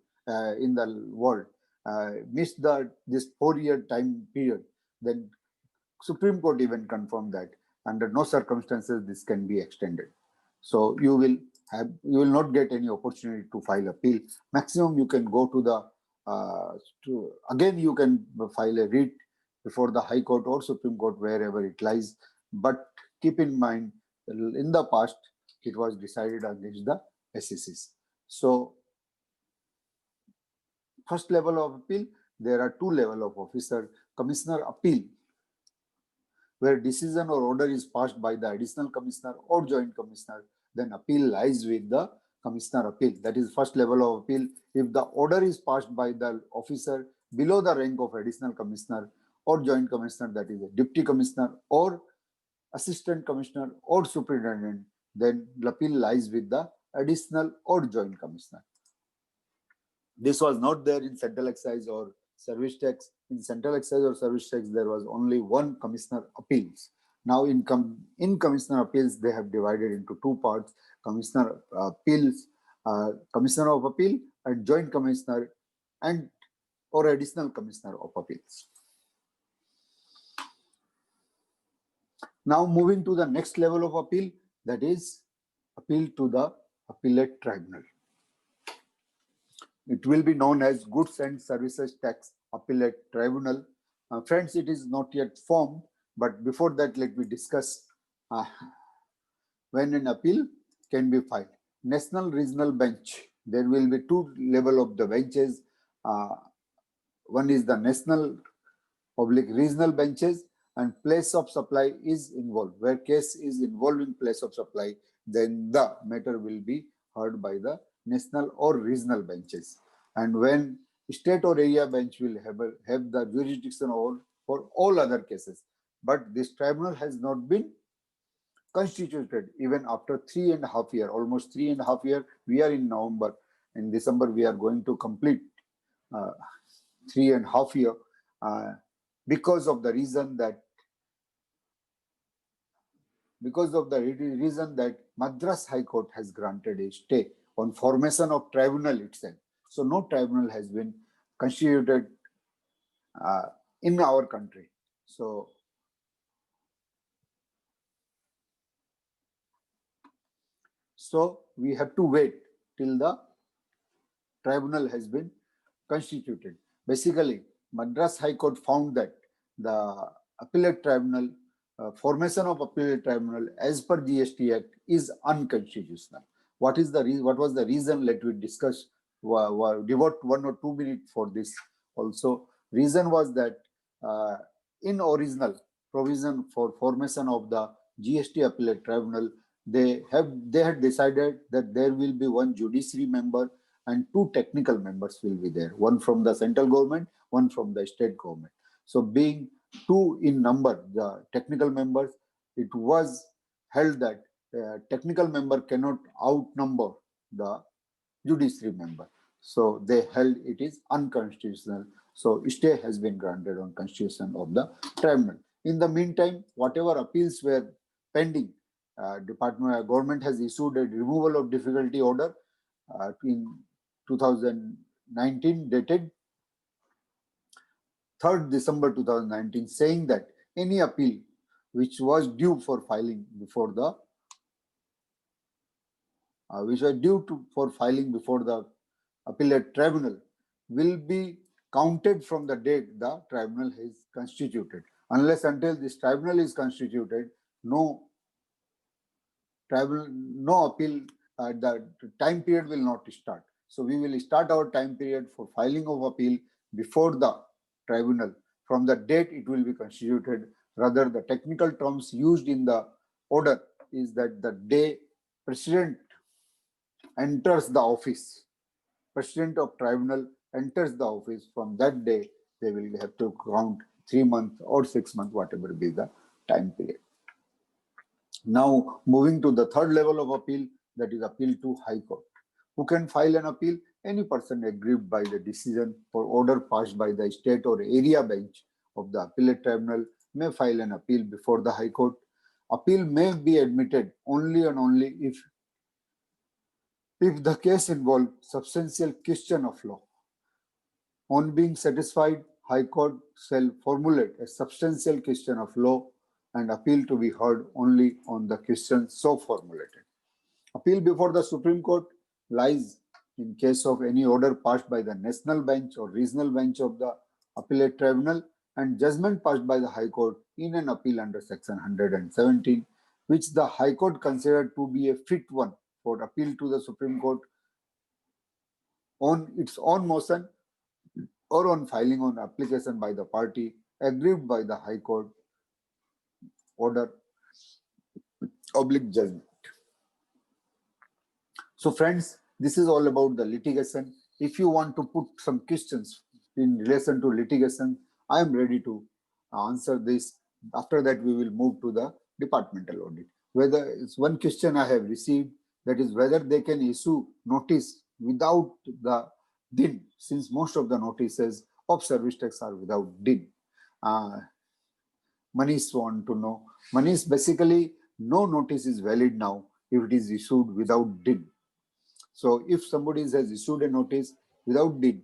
in the world, missed this 4-year time period, then Supreme Court even confirmed that under no circumstances this can be extended. So you will not get any opportunity to file appeal. Maximum you can go to the again you can file a writ before the High Court or Supreme Court wherever it lies. But keep in mind, in the past it was decided against the SECs. So first level of appeal, there are 2 levels of officer. Commissioner appeal, where decision or order is passed by the additional commissioner or joint commissioner, then appeal lies with the commissioner appeal. That is first level of appeal. If the order is passed by the officer below the rank of additional commissioner or joint commissioner, that is a deputy commissioner or assistant commissioner or superintendent, then the appeal lies with the additional or joint commissioner. This was not there in central excise or service tax. In central excise or service tax, there was only 1 commissioner appeals. Now in commissioner appeals, they have divided into 2 parts: commissioner appeals, commissioner of appeal, and joint commissioner and or additional commissioner of appeals. Now moving to the next level of appeal, that is appeal to the appellate tribunal. It will be known as Goods and Services Tax Appellate Tribunal. Friends, it is not yet formed, but before that, let me discuss when an appeal can be filed. National Regional Bench, there will be 2 levels of the benches. One is the national public regional benches, and place of supply is involved. Where case is involving place of supply, then the matter will be heard by the national or regional benches. And when state or area bench will have the jurisdiction for all other cases. But this tribunal has not been constituted even after 3.5 years, almost 3.5 years. We are in November. In December, we are going to complete 3.5 years because of the reason that Madras High Court has granted a stay on formation of tribunal itself. So no tribunal has been constituted in our country. So we have to wait till the tribunal has been constituted. Basically, Madras High Court found that the appellate tribunal, formation of appellate tribunal as per GST Act is unconstitutional. What was the reason? Let me discuss, devote 1 or 2 minutes for this also. Reason was that in original provision for formation of the GST appellate tribunal, they had decided that there will be 1 judiciary member and 2 technical members will be there, 1 from the central government, 1 from the state government. So being 2 in number, the technical members, it was held that technical member cannot outnumber the judiciary member. So they held it is unconstitutional So stay has been granted on constitution of the tribunal. In the meantime, whatever appeals were pending, government has issued a removal of difficulty order in 2019 dated 3rd December 2019, saying that any appeal which was due for filing before the appellate tribunal will be counted from the date the tribunal is constituted. Unless until this tribunal is constituted, no appeal, the time period will not start. So we will start our time period for filing of appeal before the tribunal from the date it will be constituted. Rather, the technical terms used in the order is that the day president enters the office, president of tribunal enters the office, from that day they will have to count 3 months or 6 months, whatever be the time period. Now, moving to the third level of appeal, that is appeal to High Court. Who can file an appeal? Any person aggrieved by the decision or order passed by the state or area bench of the appellate tribunal may file an appeal before the High Court. Appeal may be admitted only and only if the case involves substantial question of law. On being satisfied, High Court shall formulate a substantial question of law and appeal to be heard only on the question so formulated. Appeal before the Supreme Court lies in case of any order passed by the national bench or regional bench of the appellate tribunal and judgment passed by the High Court in an appeal under section 117, which the High Court considered to be a fit one for appeal to the Supreme Court on its own motion or on filing on application by the party aggrieved by the High Court order / judgment. So friends, this is all about the litigation. If you want to put some questions in relation to litigation, I am ready to answer this. After that, we will move to the departmental audit. Whether it's one question I have received, that is whether they can issue notice without the DIN, since most of the notices of service tax are without DIN. Manish want to know. Manish, basically, no notice is valid now if it is issued without DIN. So if somebody has issued a notice without DIN,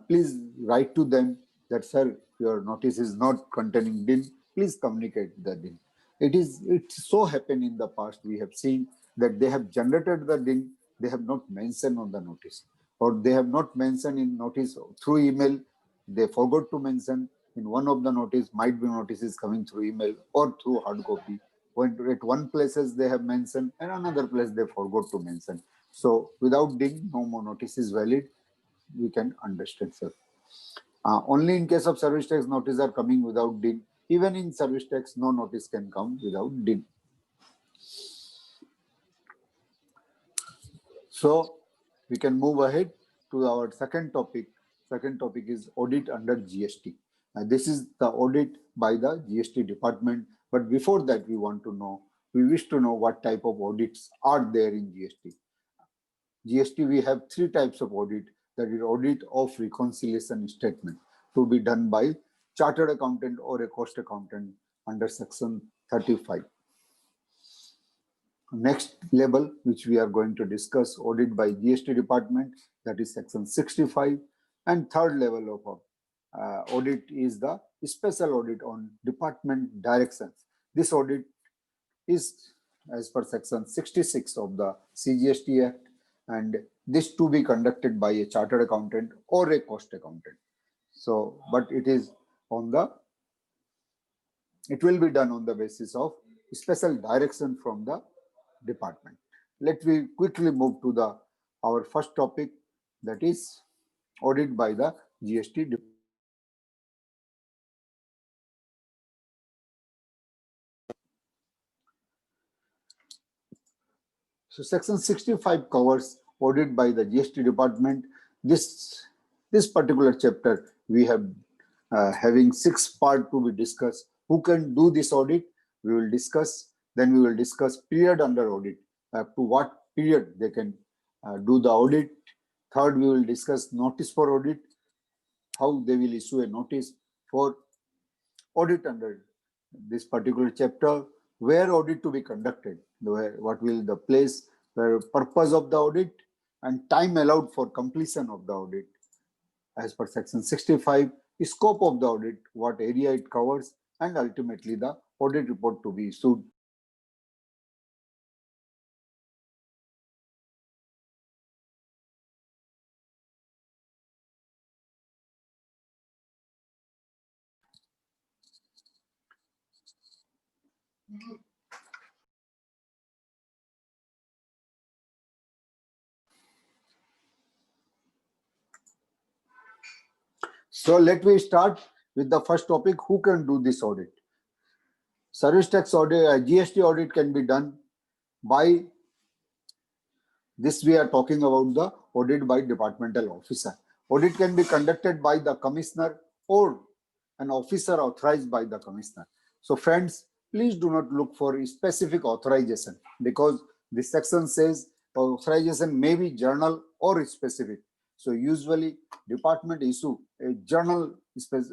please write to them that, sir, your notice is not containing DIN. Please communicate the DIN. It's so happened in the past. We have seen that they have generated the DIN, they have not mentioned on the notice, or they have not mentioned in notice through email. They forgot to mention in one of the notice. Might be notices coming through email or through hard copy. When at one places they have mentioned and another place they forgot to mention. So without DIN, no more notice is valid. We can understand, sir. Only in case of service tax notice are coming without DIN. Even in service tax, no notice can come without DIN. So we can move ahead to our second topic. Second topic is audit under GST. This is the audit by the GST department. But before that, we wish to know what type of audits are there in GST. GST, we have 3 types of audit. That is audit of reconciliation statement to be done by chartered accountant or a cost accountant under section 35. Next level, which we are going to discuss, audit by GST department, that is section 65. And third level of audit is the special audit on department directions. This audit is as per section 66 of the CGST Act, and this to be conducted by a chartered accountant or a cost accountant. So, but it will be done on the basis of special direction from the department. Let me quickly move to our first topic, that is audit by the GST department. So section 65 covers audit by the GST department. This particular chapter we have having 6 parts to be discussed. Who can do this audit? We will discuss. Then we will discuss period under audit, up to what period they can do the audit. Third, we will discuss notice for audit. how they will issue a notice for audit under this particular chapter, where audit to be conducted, what will the place, where purpose of the audit, and time allowed for completion of the audit as per section 65, scope of the audit, what area it covers, and ultimately the audit report to be issued. So let me start with the first topic, who can do this audit? Service tax audit, GST audit can be done by this. We are talking about the audit by departmental officer. Audit can be conducted by the commissioner or an officer authorized by the commissioner. So friends, please do not look for a specific authorization, because this section says authorization may be general or specific. So usually department issue a general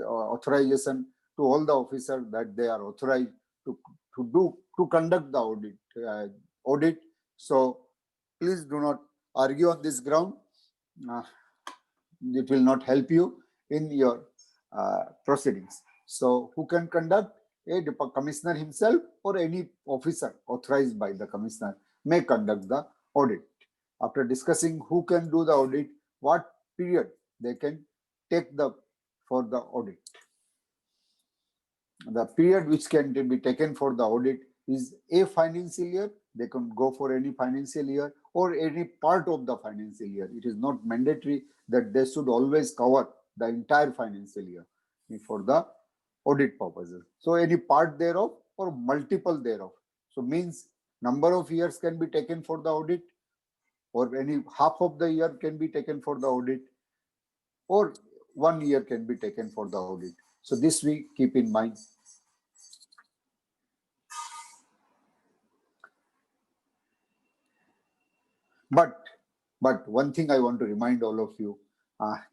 authorization to all the officers that they are authorized to conduct the audit. So please do not argue on this ground. It will not help you in your proceedings. So who can conduct? A commissioner himself or any officer authorized by the commissioner may conduct the audit. After discussing who can do the audit, what period they can take for the audit. The period which can be taken for the audit is a financial year. They can go for any financial year or any part of the financial year. It is not mandatory that they should always cover the entire financial year for the audit purposes. So any part thereof or multiple thereof. So means number of years can be taken for the audit, or any half of the year can be taken for the audit, or 1 year can be taken for the audit. So this we keep in mind. But one thing I want to remind all of you,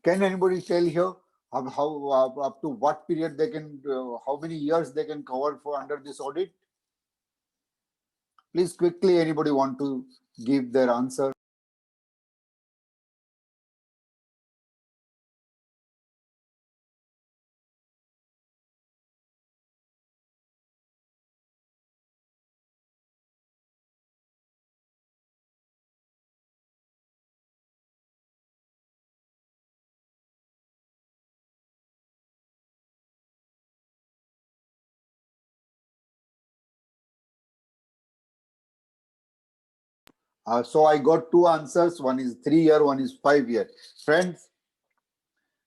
can anybody tell here how up to what period they can, how many years they can cover for under this audit? Please quickly, anybody want to give their answer? So I got two answers. One is 3 year, one is 5 year. Friends,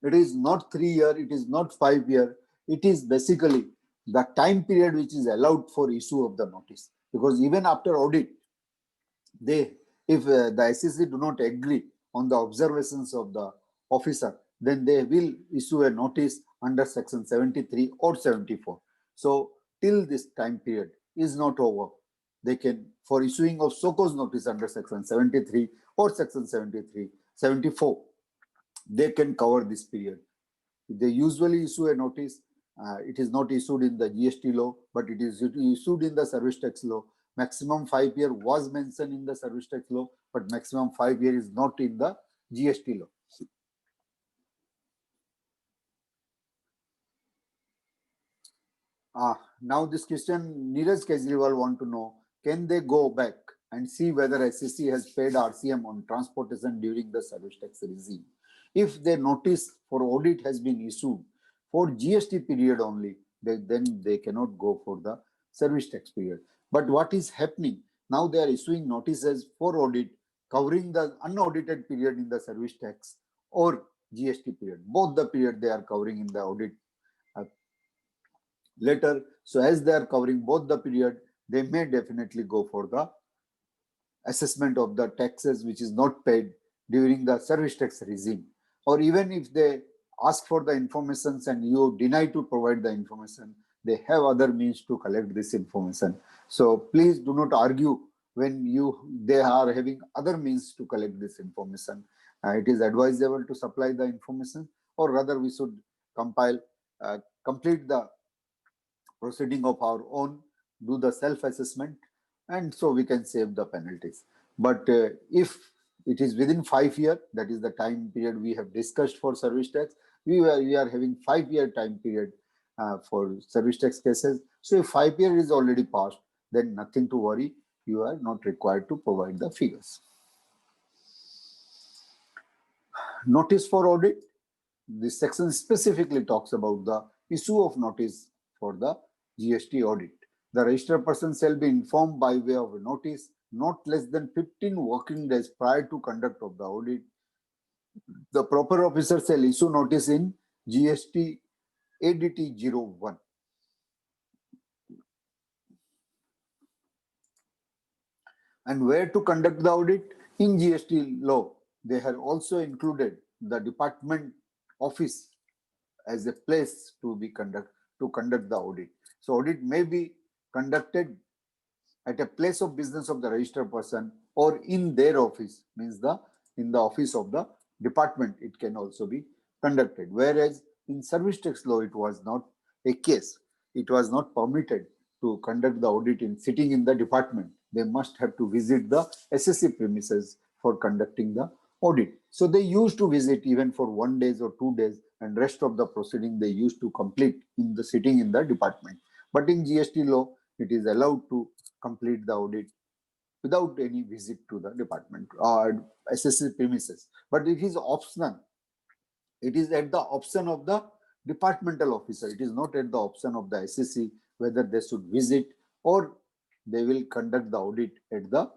it is not 3 year, it is not 5 year. It is basically the time period which is allowed for issue of the notice. Because even after audit, if the SEC do not agree on the observations of the officer, then they will issue a notice under section 73 or 74. So till this time period is not over, they can, for issuing of show cause notice under section 73 or section 74, they can cover this period. They usually issue a notice. It is not issued in the GST law, but it is issued in the service tax law. Maximum 5 year was mentioned in the service tax law, but maximum 5 year is not in the GST law. Now this question, Neeraj Kejriwal want to know, can they go back and see whether SEC has paid RCM on transportation during the service tax regime? If their notice for audit has been issued for GST period only, then they cannot go for the service tax period. But what is happening now, they are issuing notices for audit covering the unaudited period in the service tax or GST period. Both the period they are covering in the audit letter. So as they are covering both the period, they may definitely go for the assessment of the taxes which is not paid during the service tax regime. Or even if they ask for the information and you deny to provide the information, they have other means to collect this information. So please do not argue when they are having other means to collect this information. It is advisable to supply the information. or rather we should complete the proceeding of our own, do the self-assessment, and so we can save the penalties. But if it is within 5 years, that is the time period we have discussed for service tax, we are having 5-year time period for service tax cases. So if 5 years is already passed, then nothing to worry. You are not required to provide the figures. Notice for audit. This section specifically talks about the issue of notice for the GST audit. The registered person shall be informed by way of a notice not less than 15 working days prior to conduct of the audit. The proper officer shall issue notice in GST ADT 01. And where to conduct the audit? In GST law, they have also included the department office as a place to conduct the audit. So audit may be conducted at a place of business of the registered person or in their office, means in the office of the department it can also be conducted. Whereas in service tax law it was not a case. It was not permitted to conduct the audit sitting in the department. They must have to visit the SSC premises for conducting the audit. So they used to visit even for 1 day or 2 days, and rest of the proceeding they used to complete sitting in the department. But in GST law, it is allowed to complete the audit without any visit to the department or SSC premises. But it is optional. It is at the option of the departmental officer. It is not at the option of the SSC whether they should visit or they will conduct the audit at the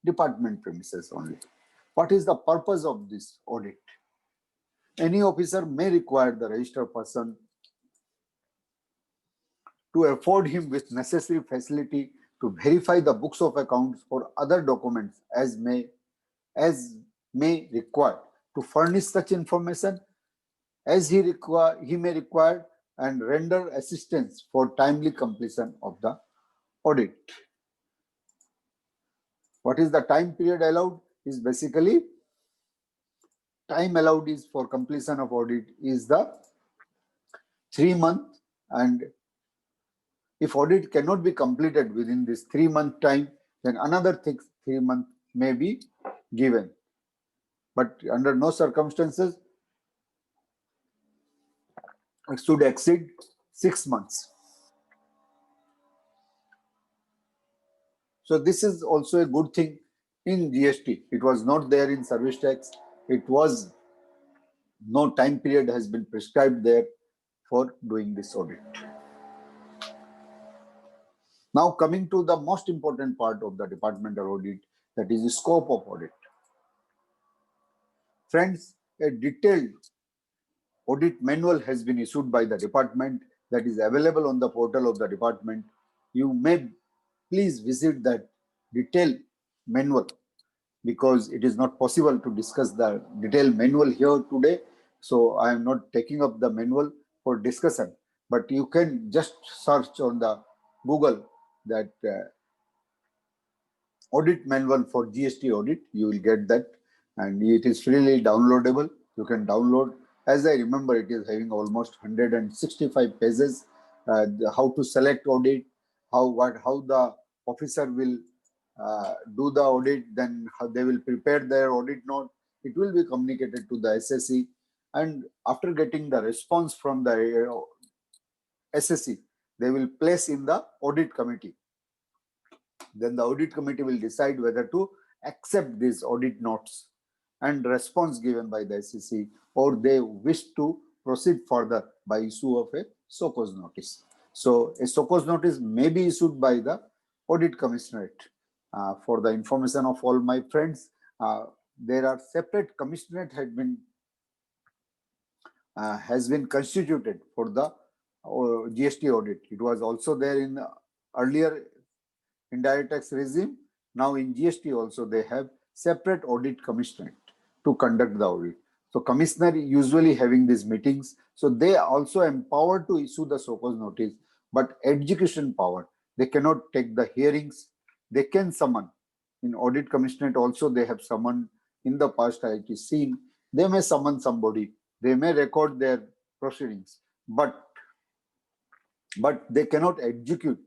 department premises only. What is the purpose of this audit? Any officer may require the registered person to afford him with necessary facility to verify the books of accounts or other documents as may require, to furnish such information as he may require, and render assistance for timely completion of the audit. What is the time period allowed? Is basically time allowed is for completion of audit is the 3 months, and if audit cannot be completed within this 3-month time, then another 3 months may be given. But under no circumstances it should exceed 6 months. So this is also a good thing in GST. It was not there in service tax. It was no time period has been prescribed there for doing this audit. Now coming to the most important part of the departmental audit, that is the scope of audit. Friends, a detailed audit manual has been issued by the department that is available on the portal of the department. You may please visit that detailed manual because it is not possible to discuss the detailed manual here today. So I am not taking up the manual for discussion, but you can just search on the Google that audit manual for GST audit. You will get that, and it is freely downloadable. You can download. As I remember, it is having almost 165 pages. How to select audit, how the officer will do the audit, then how they will prepare their audit note. It will be communicated to the SSC, and after getting the response from the SSC, they will place in the audit committee. Then the audit committee will decide whether to accept these audit notes and response given by the SSC, or they wish to proceed further by issue of a show cause notice. So a show cause notice may be issued by the audit commissionerate. For the information of all my friends, there are separate commissionerate has been constituted for the GST audit. It was also there in the earlier indirect tax regime. Now in GST also they have separate audit commissionerate to conduct the audit. So commissioner usually having these meetings, so they are also empowered to issue the show cause notice, but execution power, they cannot take the hearings. They can summon. In audit commissionerate also they have summoned in the past. I have seen they may summon somebody. They may record their proceedings, but they cannot execute.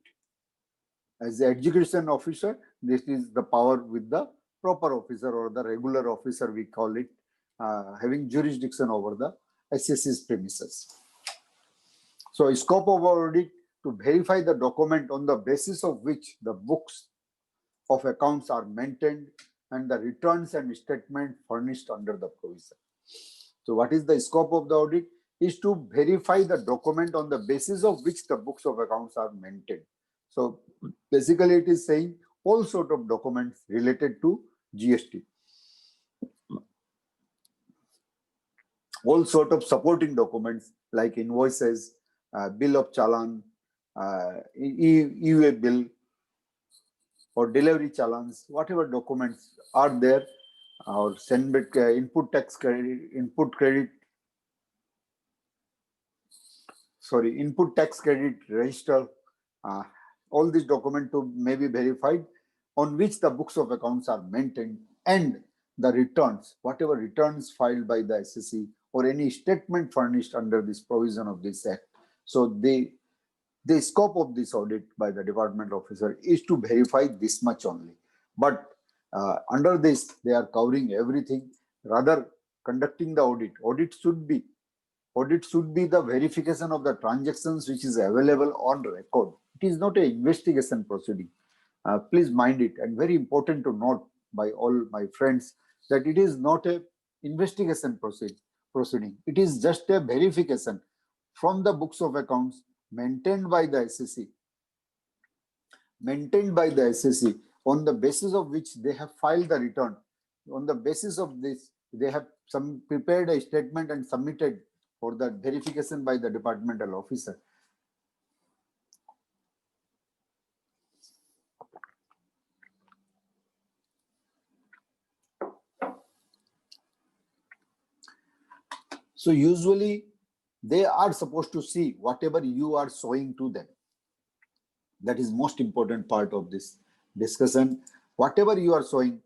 As the execution officer, this is the power with the proper officer or the regular officer, we call it, having jurisdiction over the SSC's premises. So scope of audit to verify the document on the basis of which the books of accounts are maintained and the returns and statement furnished under the provision. So what is the scope of the audit? Is to verify the document on the basis of which the books of accounts are maintained. So basically it is saying all sort of documents related to GST. All sort of supporting documents like invoices, bill of challan, e-way bill, or delivery challans, whatever documents are there, or send back input tax credit, input tax credit register, all these documents to may be verified on which the books of accounts are maintained, and the returns, whatever returns filed by the SSC or any statement furnished under this provision of this act. So the scope of this audit by the department officer is to verify this much only. But under this, they are covering everything. Rather, conducting the audit should be the verification of the transactions which is available on record. It is not an investigation proceeding. Please mind it, and very important to note by all my friends that it is not a investigation proceeding. It is just a verification from the books of accounts maintained by the SSC, on the basis of which they have filed the return. On the basis of this, they have prepared a statement and submitted for the verification by the departmental officer. So usually they are supposed to see whatever you are showing to them. That is most important part of this discussion. Whatever you are showing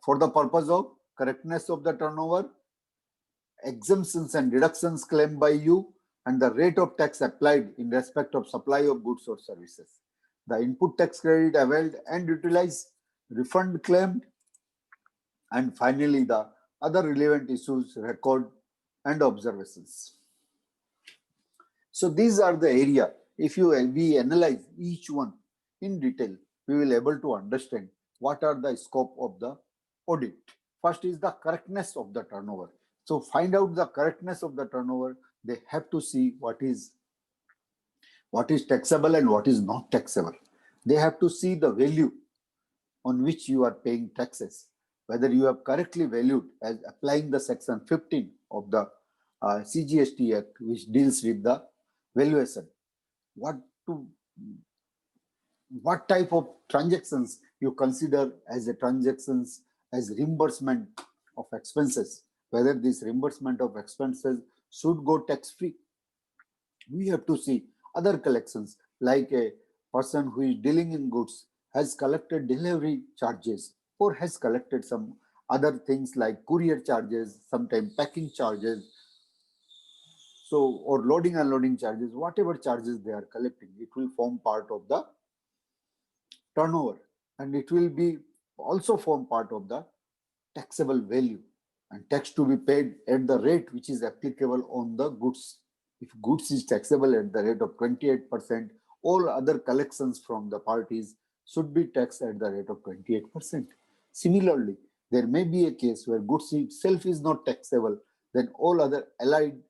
for the purpose of correctness of the turnover, exemptions and deductions claimed by you, and the rate of tax applied in respect of supply of goods or services, the input tax credit availed and utilized, refund claimed, and finally the other relevant issues, record and observations. So these are the area. If we analyze each one in detail, we will able to understand what are the scope of the audit. First is the correctness of the turnover. So find out the correctness of the turnover. They have to see what is taxable and what is not taxable. They have to see the value on which you are paying taxes, whether you have correctly valued as applying the section 15 of the CGST Act, which deals with the valuation. What type of transactions you consider as a transactions as reimbursement of expenses, whether this reimbursement of expenses should go tax-free. We have to see other collections, like a person who is dealing in goods has collected delivery charges or has collected some other things like courier charges, sometimes packing charges, so, or loading and unloading charges, whatever charges they are collecting, it will form part of the turnover, and it will be also form part of the taxable value, and tax to be paid at the rate which is applicable on the goods. If goods is taxable at the rate of 28%, all other collections from the parties should be taxed at the rate of 28%. Similarly, there may be a case where goods itself is not taxable, then all other allied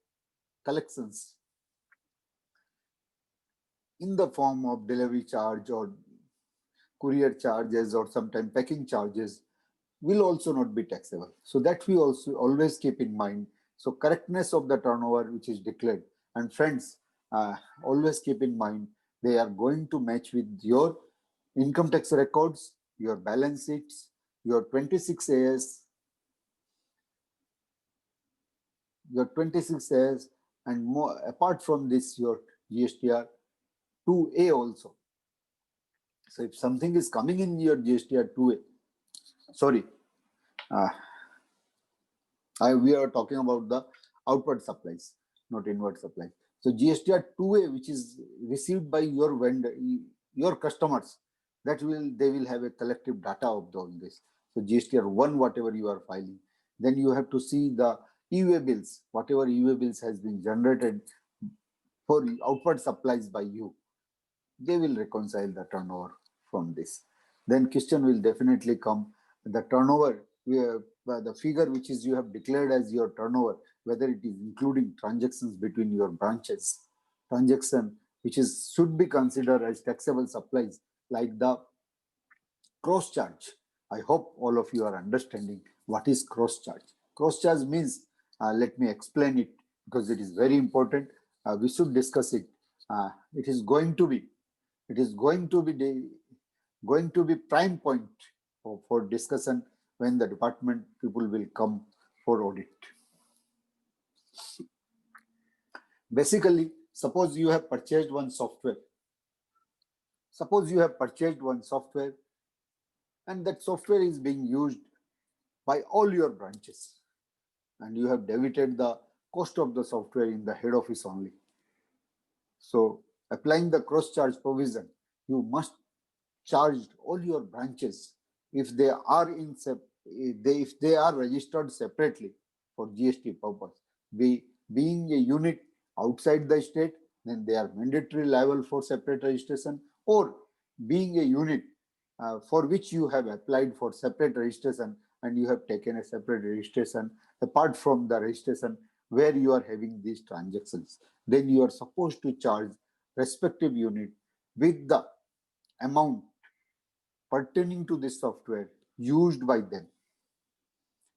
collections in the form of delivery charge or courier charges or sometimes packing charges will also not be taxable. So that we also always keep in mind. So correctness of the turnover which is declared. And friends, always keep in mind, they are going to match with your income tax records, your balance sheets, your 26AS, and more. Apart from this, your GSTR 2A also. So if something is coming in your GSTR 2A, sorry, we are talking about the outward supplies, not inward supplies. So GSTR 2A, which is received by your vendor, your customers, that they will have a collective data of all this. So GSTR 1, whatever you are filing, then you have to see the e-way bills, whatever e-way bills has been generated for outward supplies by you. They will reconcile the turnover from this. Then question will definitely come, the turnover, the figure which is you have declared as your turnover, whether it is including transactions between your branches, transaction which is should be considered as taxable supplies, like the cross charge. I hope all of you are understanding what is cross charge. Cross charge means, let me explain it because it is very important. We should discuss it. It is going to be prime point for discussion when the department people will come for audit. Basically, suppose you have purchased one software. And that software is being used by all your branches, and you have debited the cost of the software in the head office only. So applying the cross charge provision, you must charge all your branches if they are registered separately for GST purpose. Being a unit outside the state, then they are mandatory liable for separate registration, or being a unit for which you have applied for separate registration and you have taken a separate registration apart from the registration where you are having these transactions, then you are supposed to charge respective unit with the amount pertaining to this software used by them.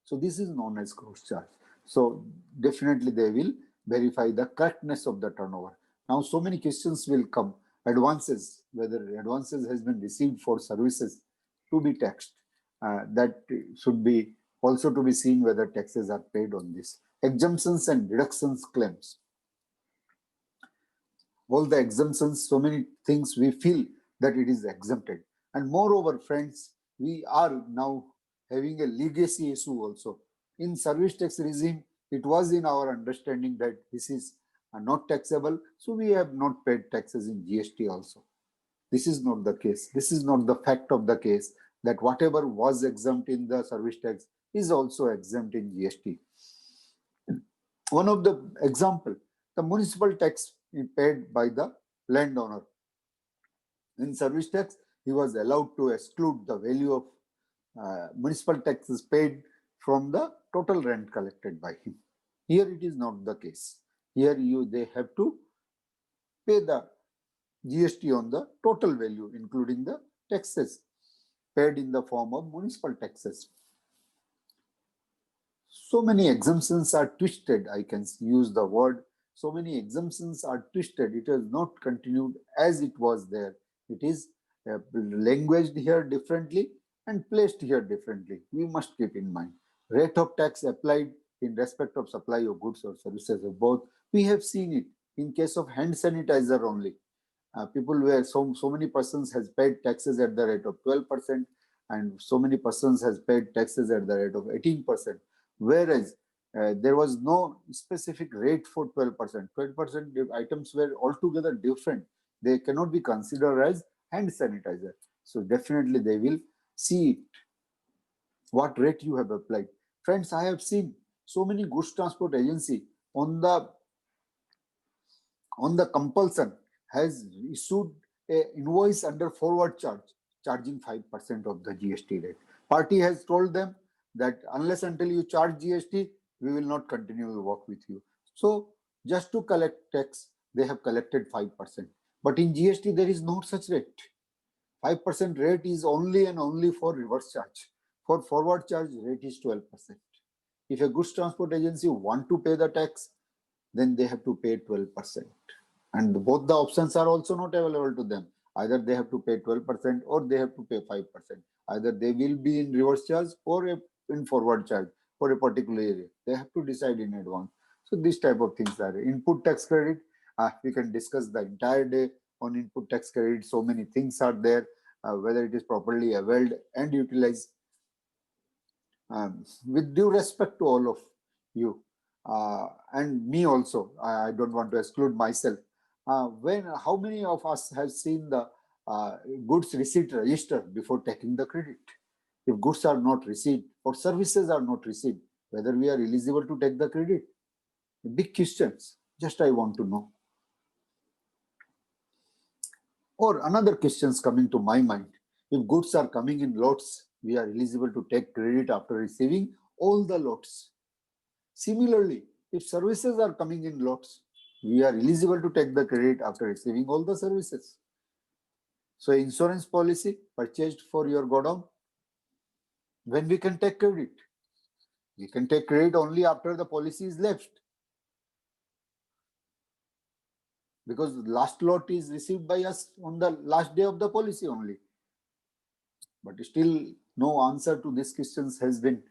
So this is known as cross charge. So definitely they will verify the correctness of the turnover. Now so many questions will come. Advances, whether advances has been received for services to be taxed, that should be also to be seen whether taxes are paid on this. Exemptions and deductions claims. All the exemptions, so many things we feel that it is exempted. And moreover, friends, we are now having a legacy issue also. In service tax regime, it was in our understanding that this is not taxable, so we have not paid taxes in GST also. This is not the case. This is not the fact of the case, that whatever was exempt in the service tax is also exempt in GST. One of the example, the municipal tax paid by the landowner. In service tax, he was allowed to exclude the value of municipal taxes paid from the total rent collected by him. Here it is not the case. Here they have to pay the GST on the total value, including the taxes paid in the form of municipal taxes. So many exemptions are twisted. I can use the word. So many exemptions are twisted. It has not continued as it was there. It is languaged here differently and placed here differently. We must keep in mind. Rate of tax applied in respect of supply of goods or services of both. We have seen it in case of hand sanitizer only. People were so many persons has paid taxes at the rate of 12%, and so many persons has paid taxes at the rate of 18%. Whereas there was no specific rate for 12%. 12% items were altogether different. They cannot be considered as hand sanitizer. So definitely they will see it, what rate you have applied. Friends, I have seen so many goods transport agency on the compulsion has issued a invoice under forward charge, charging 5% of the GST rate. Party has told them that unless until you charge GST, we will not continue to work with you. So just to collect tax, they have collected 5%. But in GST, there is no such rate. 5% rate is only and only for reverse charge. For forward charge, rate is 12%. If a goods transport agency want to pay the tax, then they have to pay 12%. And both the options are also not available to them. Either they have to pay 12% or they have to pay 5%. Either they will be in reverse charge or in forward charge for a particular area. They have to decide in advance. So this type of things are input tax credit. We can discuss the entire day on input tax credit. So many things are there, whether it is properly availed and utilized. With due respect to all of you, and me also, I don't want to exclude myself. How many of us have seen the goods receipt register before taking the credit? If goods are not received or services are not received, whether we are eligible to take the credit? Big questions. Just I want to know. Or another questions coming to my mind. If goods are coming in lots, we are eligible to take credit after receiving all the lots. Similarly, if services are coming in lots, we are eligible to take the credit after receiving all the services. So insurance policy purchased for your godown, when we can take credit? We can take credit only after the policy is left. Because the last lot is received by us on the last day of the policy only. But still no answer to these questions has been,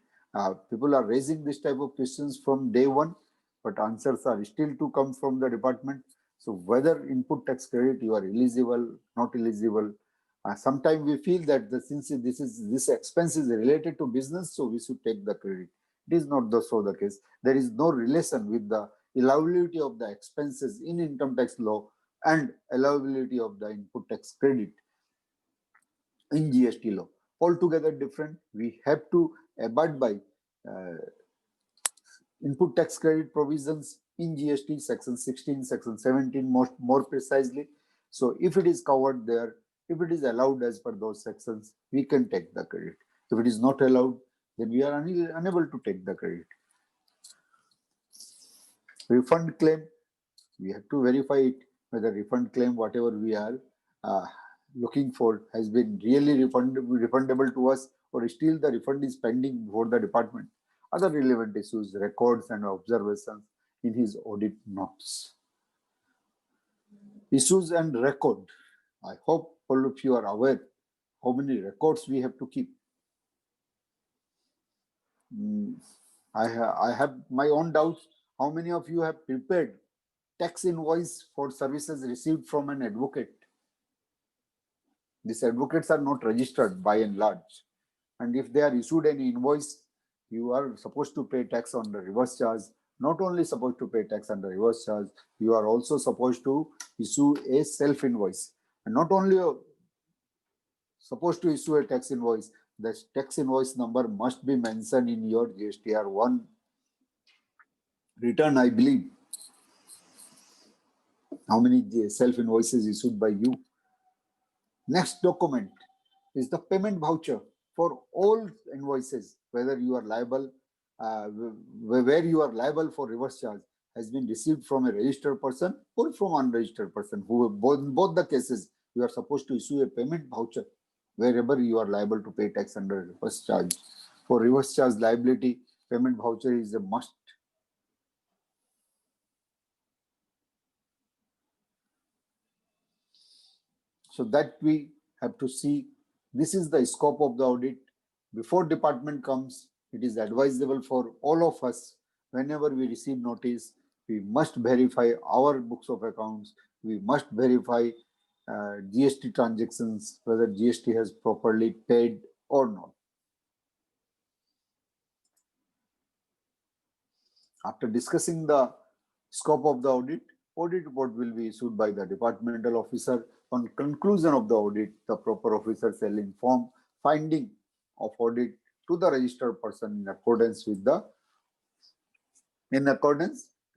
people are raising this type of questions from day one, but answers are still to come from the department. So whether input tax credit you are eligible, not eligible, sometimes we feel that since this expense is related to business, so we should take the credit. It is not so the case. There is no relation with the allowability of the expenses in income tax law and allowability of the input tax credit in GST law. Altogether different. We have to abide by input tax credit provisions in GST, section 16, section 17 more precisely. So if it is covered there, if it is allowed as per those sections, we can take the credit. If it is not allowed, then we are unable to take the credit. Refund claim, we have to verify it, whether refund claim, whatever we are looking for, has been really refundable to us, or still the refund is pending before the department. Other relevant issues, records and observations in his audit notes. Issues and record. I hope all of you are aware how many records we have to keep. I have my own doubts. How many of you have prepared tax invoice for services received from an advocate? These advocates are not registered by and large. And if they are issued any invoice, you are supposed to pay tax on the reverse charge. Not only supposed to pay tax on the reverse charge, you are also supposed to issue a self invoice. And not only supposed to issue a tax invoice, the tax invoice number must be mentioned in your GSTR1 return, I believe. How many self invoices issued by you? Next document is the payment voucher for all invoices, whether you are liable, where you are liable for reverse charge has been received from a registered person or from unregistered person. Who both the cases, you are supposed to issue a payment voucher wherever you are liable to pay tax under reverse charge. For reverse charge liability, payment voucher is a must. So that we have to see, this is the scope of the audit. Before department comes, it is advisable for all of us, whenever we receive notice, we must verify our books of accounts, we must verify GST transactions, whether GST has properly paid or not. After discussing the scope of the audit report will be issued by the departmental officer. On conclusion of the audit, the proper officer shall inform finding of audit to the registered person in accordance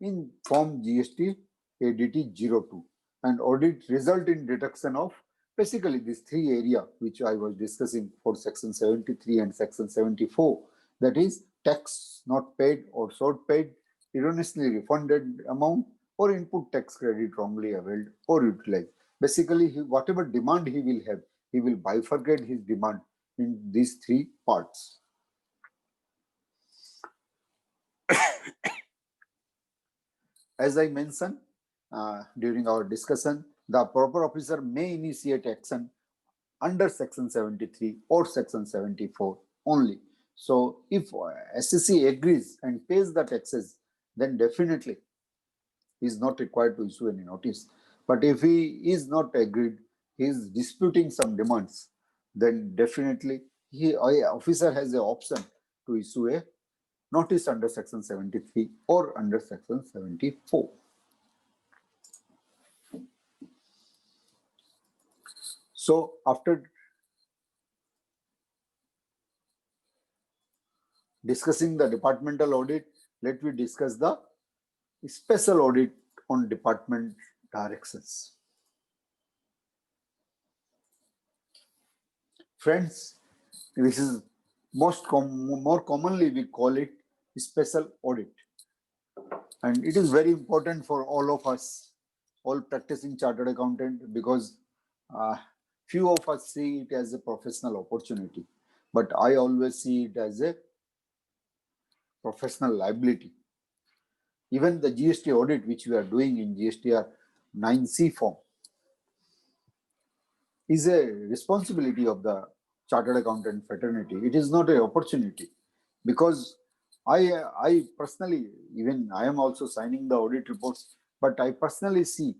in form GST ADT 02, and audit result in deduction of basically these three areas which I was discussing for section 73 and section 74, that is tax not paid or short paid, erroneously refunded amount, or input tax credit wrongly availed or utilized. Basically, whatever demand he will have, he will bifurcate his demand in these three parts. As I mentioned during our discussion, the proper officer may initiate action under section 73 or section 74 only. So if SSC agrees and pays the taxes, then definitely he is not required to issue any notice. But if he is not agreed, he is disputing some demands, then definitely officer has the option to issue a notice under section 73 or under section 74. So after discussing the departmental audit, let me discuss the special audit on department directions. Friends, this is more commonly we call it special audit, and it is very important for all of us, all practicing chartered accountant, because few of us see it as a professional opportunity, but I always see it as a professional liability. Even the GST audit which we are doing in GSTR 9C form is a responsibility of the chartered accountant fraternity. It is not an opportunity, because I personally, even I am also signing the audit reports, but I personally see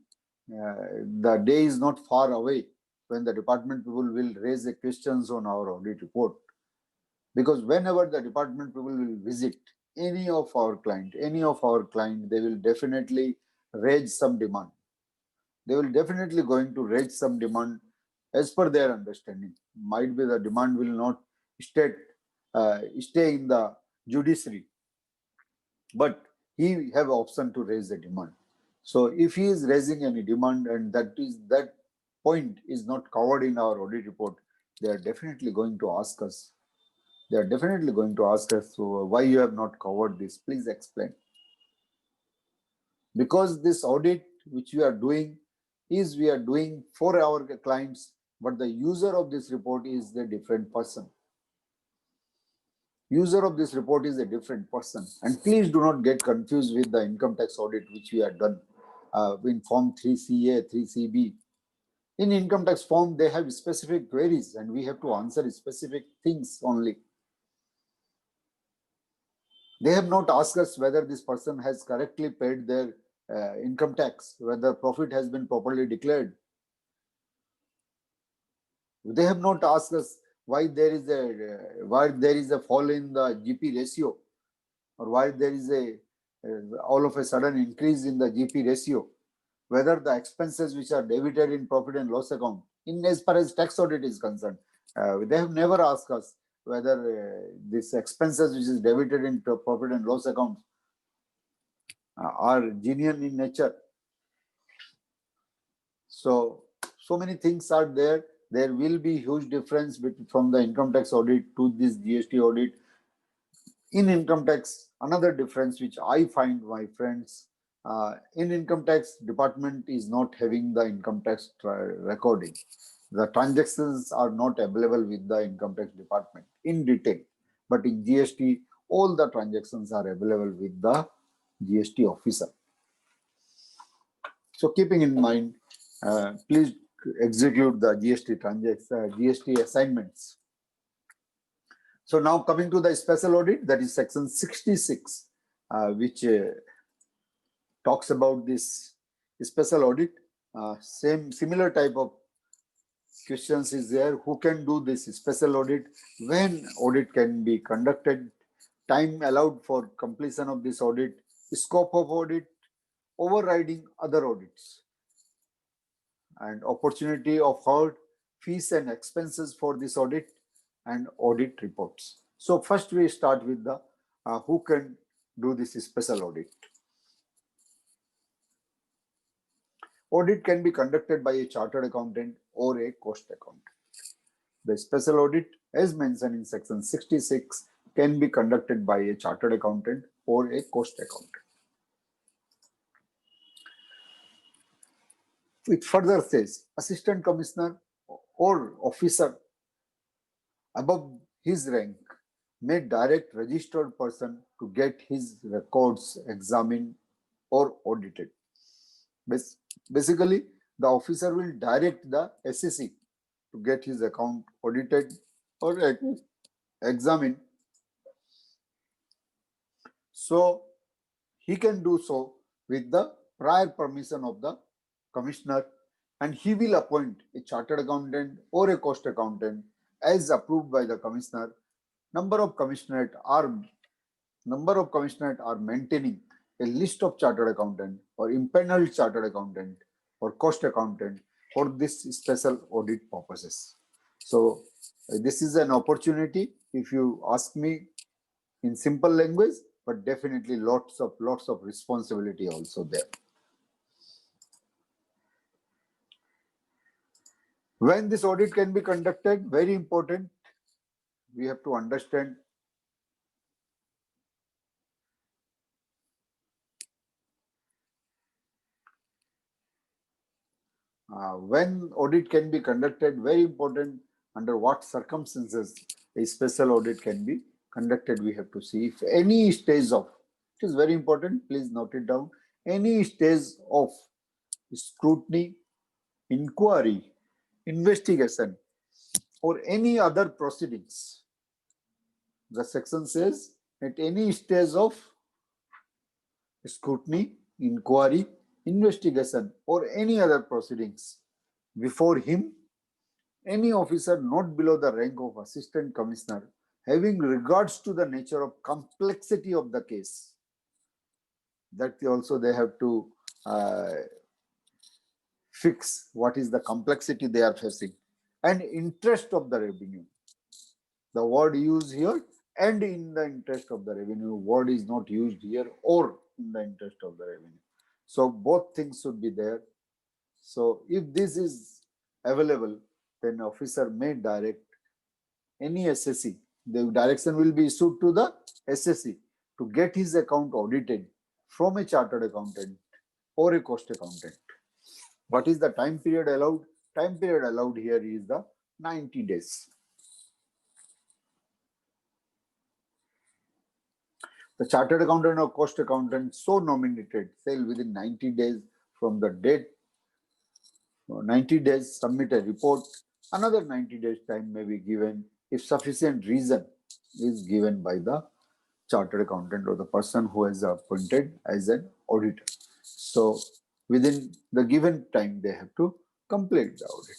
the day is not far away when the department people will raise the questions on our audit report. Because whenever the department people will visit any of our client, they will definitely raise some demand. They will definitely going to raise some demand as per their understanding. Might be the demand will not stay in the judiciary, but he have option to raise the demand. So if he is raising any demand and that point is not covered in our audit report, they are definitely going to ask us. They are definitely going to ask us, so why you have not covered this? Please explain. Because this audit which we are doing for our clients, but the user of this report is the different person. User of this report is a different person. And please do not get confused with the income tax audit which we have done in form 3CA, 3CB. In income tax form, they have specific queries and we have to answer specific things only. They have not asked us whether this person has correctly paid their income tax, whether profit has been properly declared. They have not asked us why there is a fall in the GP ratio, or why there is all of a sudden increase in the GP ratio, whether the expenses which are debited in profit and loss account, in as far as tax audit is concerned, they have never asked us whether these expenses which is debited in profit and loss account are genuine in nature. So many things are there. There will be huge difference from the income tax audit to this GST audit. In income tax, another difference which I find, my friends, in income tax department is not having the income tax recording. The transactions are not available with the income tax department in detail, but in GST, all the transactions are available with the GST officer. So keeping in mind, please execute the GST GST assignments. So now coming to the special audit, that is section 66, which talks about this special audit. Similar type of questions is there. Who can do this special audit? When audit can be conducted? Time allowed for completion of this audit? Scope of audit? Overriding other audits? And opportunity of audit, fees and expenses for this audit, and audit reports. So first we start with the who can do this special audit. Audit can be conducted by a chartered accountant or a cost accountant. The special audit, as mentioned in section 66, can be conducted by a chartered accountant or a cost accountant. It further says, assistant commissioner or officer above his rank may direct registered person to get his records examined or audited. Basically, the officer will direct the SEC to get his account audited or examined. So he can do so with the prior permission of the commissioner, and he will appoint a chartered accountant or a cost accountant as approved by the commissioner. Number of commissioners are number of commissioners are maintaining a list of chartered accountant or impaneled chartered accountant or cost accountant for this special audit purposes. So this is an opportunity, if you ask me in simple language, but definitely lots of responsibility also there. When this audit can be conducted, very important, we have to understand when audit can be conducted, very important, under what circumstances a special audit can be conducted, we have to see. If any stage of, it is very important, please note it down, any stage of scrutiny, inquiry, investigation, or any other proceedings, the section says at any stage of scrutiny, inquiry, investigation, or any other proceedings before him, any officer not below the rank of assistant commissioner, having regards to the nature of complexity of the case, that also they have to fix what is the complexity they are facing, and interest of the revenue. The word used here, and in the interest of the revenue, word is not used here, or in the interest of the revenue. So both things should be there. So if this is available, then officer may direct any SSC. The direction will be issued to the SSC to get his account audited from a chartered accountant or a cost accountant. What is the time period allowed? Time period allowed here is the 90 days. The chartered accountant or cost accountant so nominated shall within 90 days from the date, 90 days submit a report. Another 90 days time may be given if sufficient reason is given by the chartered accountant or the person who is appointed as an auditor. So within the given time, they have to complete the audit.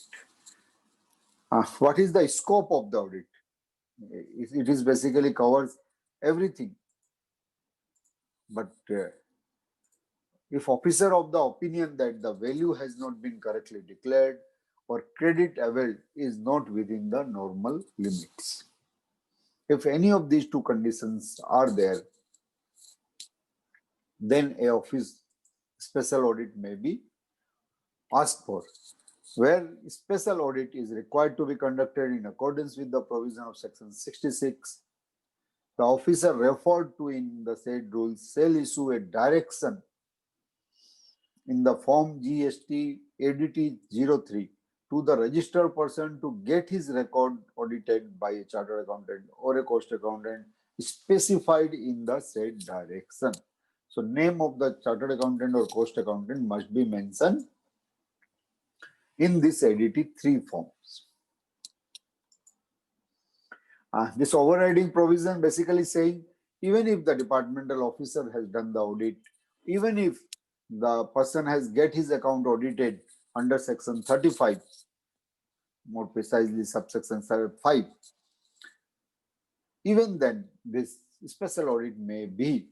What is the scope of the audit? It is basically covers everything. But if officer of the opinion that the value has not been correctly declared or credit availed is not within the normal limits, if any of these two conditions are there, then a office special audit may be asked for. Where special audit is required to be conducted in accordance with the provision of section 66, the officer referred to in the said rules shall issue a direction in the form GST ADT 03 to the registered person to get his record audited by a chartered accountant or a cost accountant specified in the said direction. So name of the chartered accountant or cost accountant must be mentioned in this ADT 3 forms. This overriding provision basically saying, even if the departmental officer has done the audit, even if the person has get his account audited under section 35, more precisely subsection 5, even then this special audit may be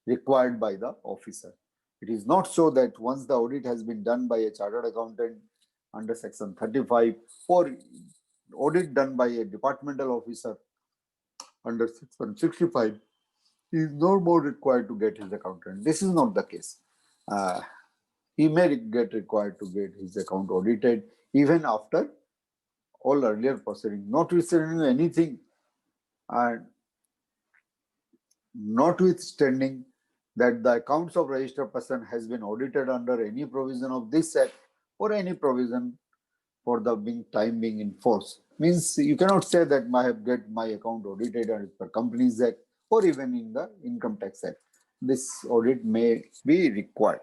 required by the officer. It is not so that once the audit has been done by a chartered accountant under section 35 or audit done by a departmental officer under section 65, he is no more required to get his accountant. This is not the case. He may get required to get his account audited even after all earlier proceedings, notwithstanding anything, and notwithstanding that the accounts of registered person has been audited under any provision of this act or any provision for the time being in force. Means you cannot say that I have get my account audited as per Companies Act or even in the Income Tax Act. This audit may be required.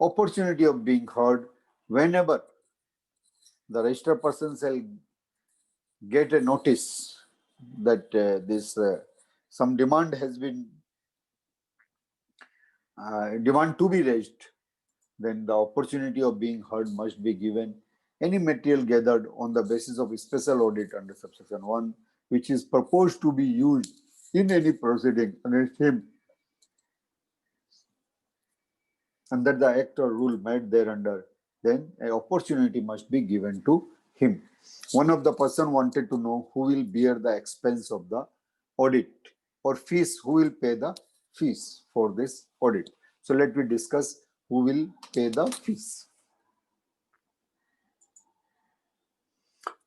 Opportunity of being heard whenever the registered person shall get a notice that some demand has been demand to be raised, then the opportunity of being heard must be given. Any material gathered on the basis of a special audit under subsection 1, which is proposed to be used in any proceeding against him under the act or rule made thereunder, then an opportunity must be given to him. One of the person wanted to know who will bear the expense of the audit or fees, who will pay the fees for this audit. So let me discuss who will pay the fees.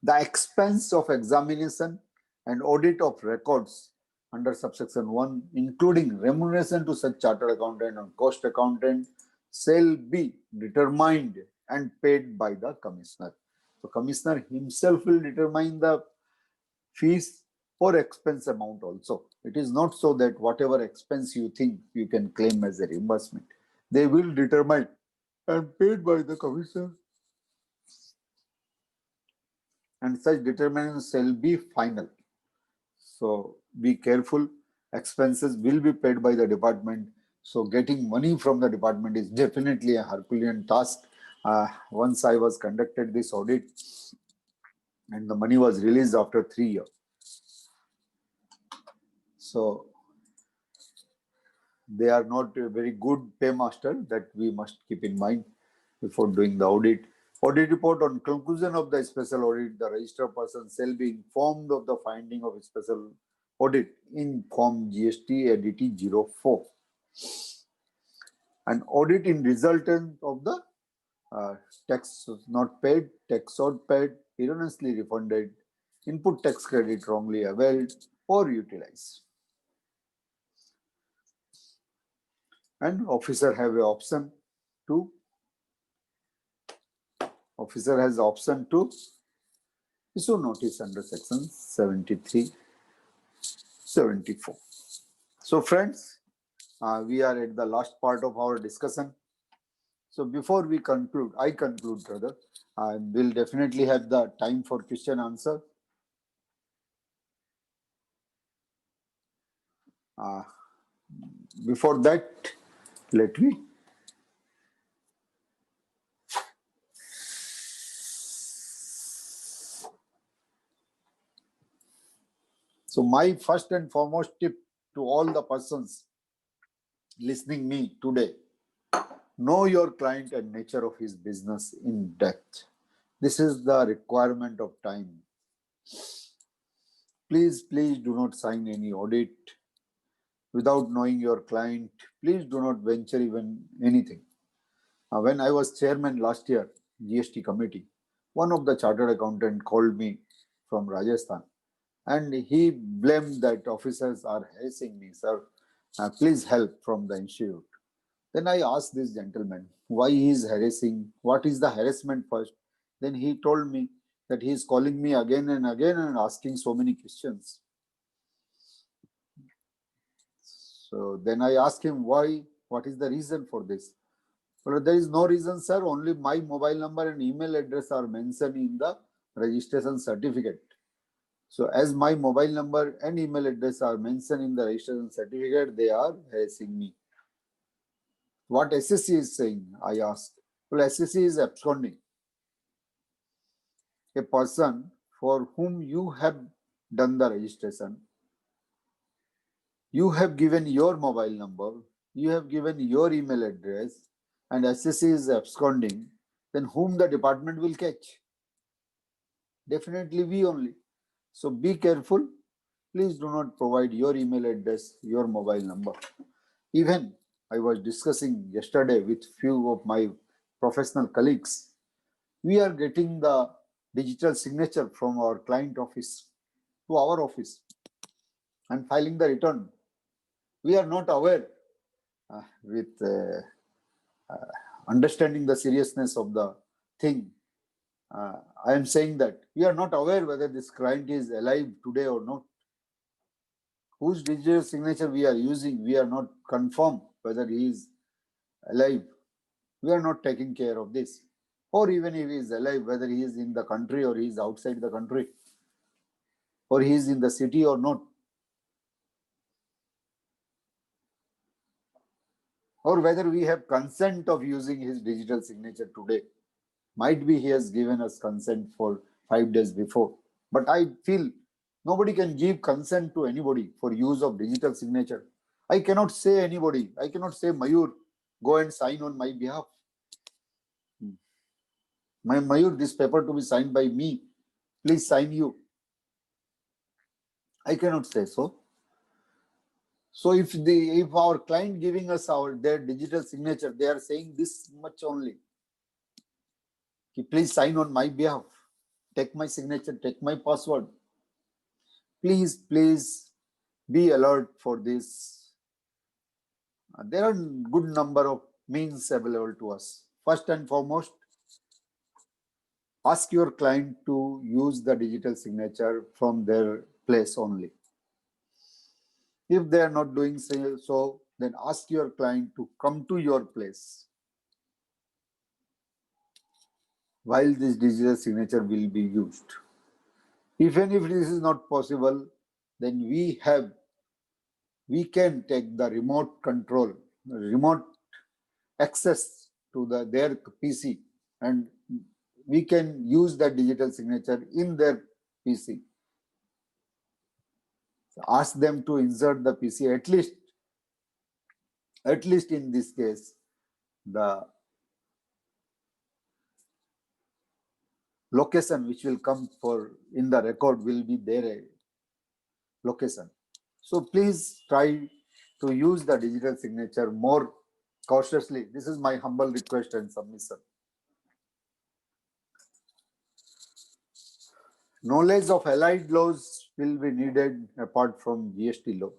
The expense of examination and audit of records under subsection 1, including remuneration to such chartered accountant and cost accountant, shall be determined and paid by the commissioner. So commissioner himself will determine the fees or expense amount also. It is not so that whatever expense you think you can claim as a reimbursement. They will determine and paid by the commissioner. And such determinants shall be final. So be careful, expenses will be paid by the department. So getting money from the department is definitely a Herculean task. Once I was conducted this audit and the money was released after 3 years. So they are not a very good paymaster, that we must keep in mind before doing the audit. Audit report on conclusion of the special audit, the registered person shall be informed of the finding of special audit in form GST ADT 04. An audit in resultant of the tax not paid, tax not paid, erroneously refunded, input tax credit wrongly availed or utilized. And officer have an option to issue notice under section 73, 74. So friends, we are at the last part of our discussion. So before we conclude, I will definitely have the time for question answer. Before that, let me So my first and foremost tip to all the persons listening me today, know your client and nature of his business in depth. This is the requirement of time. Please do not sign any audit without knowing your client. Please do not venture even anything. When I was chairman last year, GST committee, one of the chartered accountant called me from Rajasthan and he blamed that officers are harassing me, sir. Please help from the institute. Then I asked this gentleman why he is harassing, what is the harassment first. Then he told me that he is calling me again and again and asking so many questions. So then I asked him why, what is the reason for this? Well, there is no reason, sir. Only my mobile number and email address are mentioned in the registration certificate. So as my mobile number and email address are mentioned in the registration certificate, they are harassing me. What SSC is saying, I asked. Well, SSC is absconding. A person for whom you have done the registration, you have given your mobile number, you have given your email address, and SSC is absconding, then whom the department will catch? Definitely we only. So be careful. Please do not provide your email address, your mobile number. Even I was discussing yesterday with few of my professional colleagues. We are getting the digital signature from our client office to our office and filing the return. We are not aware with understanding the seriousness of the thing. I am saying that we are not aware whether this client is alive today or not. Whose digital signature we are using, we are not confirmed whether he is alive. We are not taking care of this. Or even if he is alive, whether he is in the country or he is outside the country, or he is in the city or not. Or whether we have consent of using his digital signature today. Might be he has given us consent for 5 days before. But I feel Nobody can give consent to anybody for use of digital signature. I cannot say anybody, I cannot say Mayur, go and sign on my behalf. My Mayur, this paper to be signed by me, please sign you. I cannot say so. So if our client giving us their digital signature, they are saying this much only. Please sign on my behalf. Take my signature, take my password. Please be alert for this. There are good number of means available to us. First and foremost, ask your client to use the digital signature from their place only. If they are not doing so, then ask your client to come to your place while this digital signature will be used. Even if this is not possible, then we can take the remote control, remote access to their PC, and we can use the digital signature in their PC. Ask them to insert the PC, at least in this case, the location which will come for in the record will be their location. So please try to use the digital signature more cautiously. This is my humble request and submission. Knowledge of allied laws will be needed apart from GST law.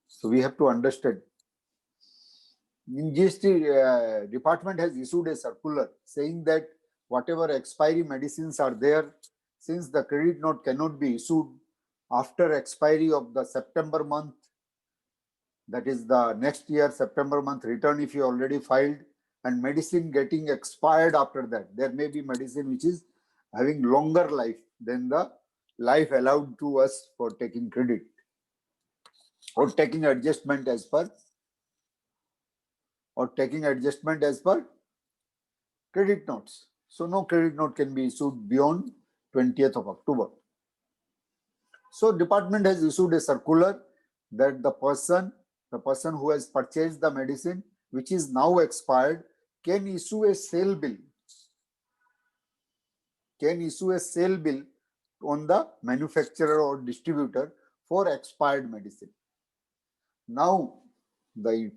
So we have to understand. In GST, department has issued a circular saying that whatever expiry medicines are there, since the credit note cannot be issued after expiry of the September month, that is the next year September month return if you already filed, and medicine getting expired after that. There may be medicine which is having longer life than the life allowed to us for taking credit or taking adjustment as per credit notes. So no credit note can be issued beyond 20th of October. So department has issued a circular that the person who has purchased the medicine which is now expired can issue a sale bill. On the manufacturer or distributor for expired medicine. Now the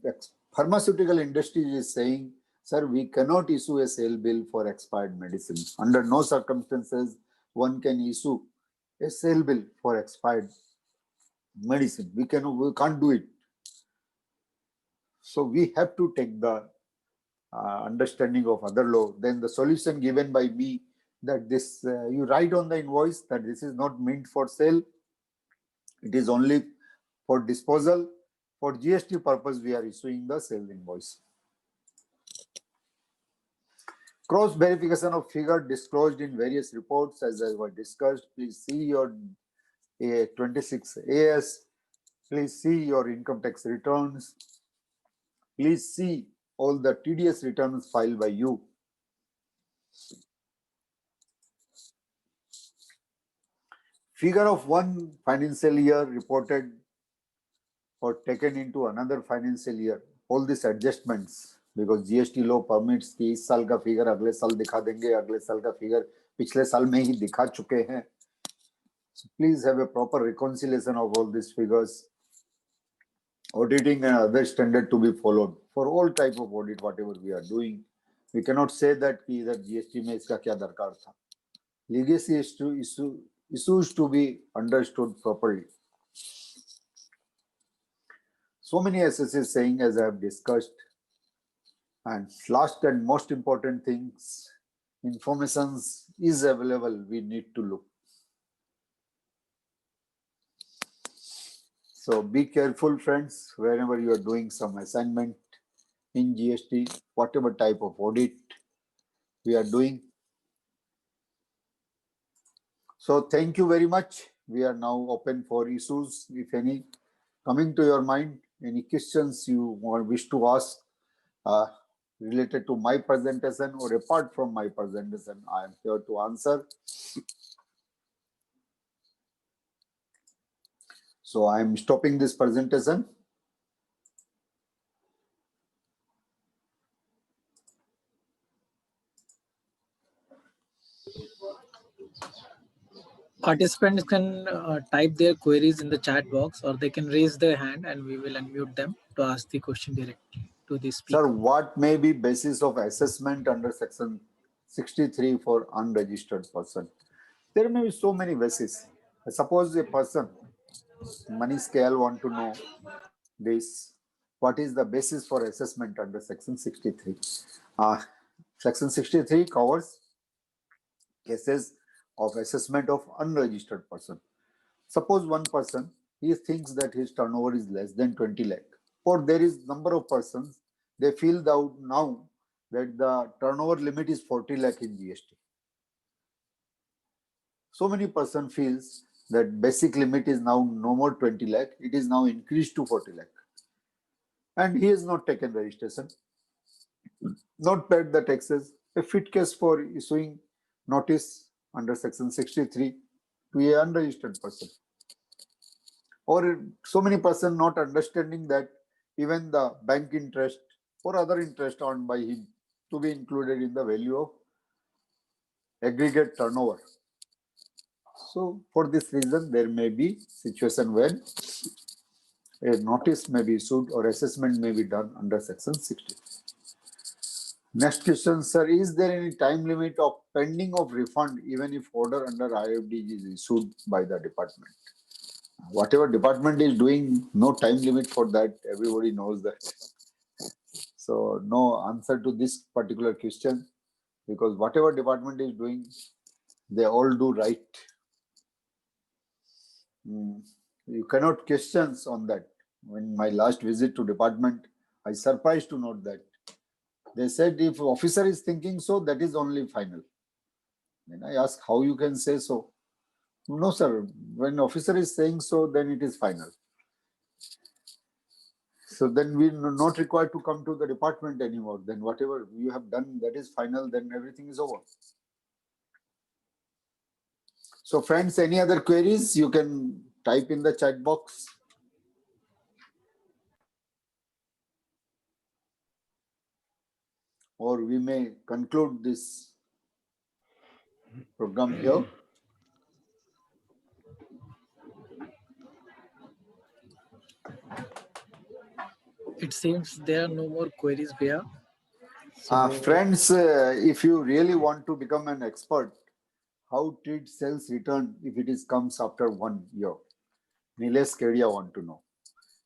pharmaceutical industry is saying, sir, we cannot issue a sale bill for expired medicine. Under no circumstances one can issue a sale bill for expired medicine. We can't do it. So we have to take the understanding of other law. Then the solution given by me that this you write on the invoice that this is not meant for sale. It is only for disposal. For GST purpose, we are issuing the sale invoice. Cross verification of figure disclosed in various reports as I was discussed. Please see your 26 AS. Please see your income tax returns. Please see all the TDS returns filed by you. Figure of one financial year reported or taken into another financial year. All these adjustments, because GST law permits कि इस साल का figure अगले साल दिखा देंगे, अगले साल का फिगर पिछले साल में ही दिखा चुके हैं. So please have a proper reconciliation of all these figures. Auditing and other standard to be followed for all type of audit, whatever we are doing. We cannot say that कि इधर GST में इसका क्या दरकार था. Legacy issues to be understood properly. So many SSs saying, as I have discussed, and last and most important things, information is available, we need to look. So be careful, friends, wherever you are doing some assignment in GST, whatever type of audit we are doing. So thank you very much. We are now open for issues, if any, coming to your mind, any questions you wish to ask related to my presentation or apart from my presentation, I am here to answer. So I am stopping this presentation. Participants can type their queries in the chat box, or they can raise their hand and we will unmute them to ask the question directly to the Sir, speaker. what may be basis of assessment under section 63 for unregistered person? There may be so many bases. Suppose a person, Manish KL, want to know this. What is the basis for assessment under section 63? Section 63 covers cases of assessment of unregistered person. Suppose one person, he thinks that his turnover is less than 20 lakh, or there is number of persons, they feel now that the turnover limit is 40 lakh in GST. So many person feels that basic limit is now no more 20 lakh, it is now increased to 40 lakh. And he has not taken registration, not paid the taxes. A fit case for issuing notice under section 63 to a unregistered person. Or so many person not understanding that even the bank interest or other interest earned by him to be included in the value of aggregate turnover. So for this reason, there may be situation when a notice may be issued or assessment may be done under section 60. Next question, sir, is there any time limit of pending of refund even if order under IFDG is issued by the department? Whatever department is doing, no time limit for that. Everybody knows that. So no answer to this particular question, because whatever department is doing, they all do right. You cannot questions on that. When my last visit to department, I surprised to note that they said if officer is thinking so, that is only final. Then I asked how you can say so. No, sir. When officer is saying so, then it is final. So then we are not required to come to the department anymore. Then whatever you have done, that is final. Then everything is over. So friends, any other queries, you can type in the chat box. Or we may conclude this program here. It seems there are no more queries, Bhaiya. Friends, if you really want to become an expert, how treat sales return if it is comes after 1 year? Nilesh Kedia want to know.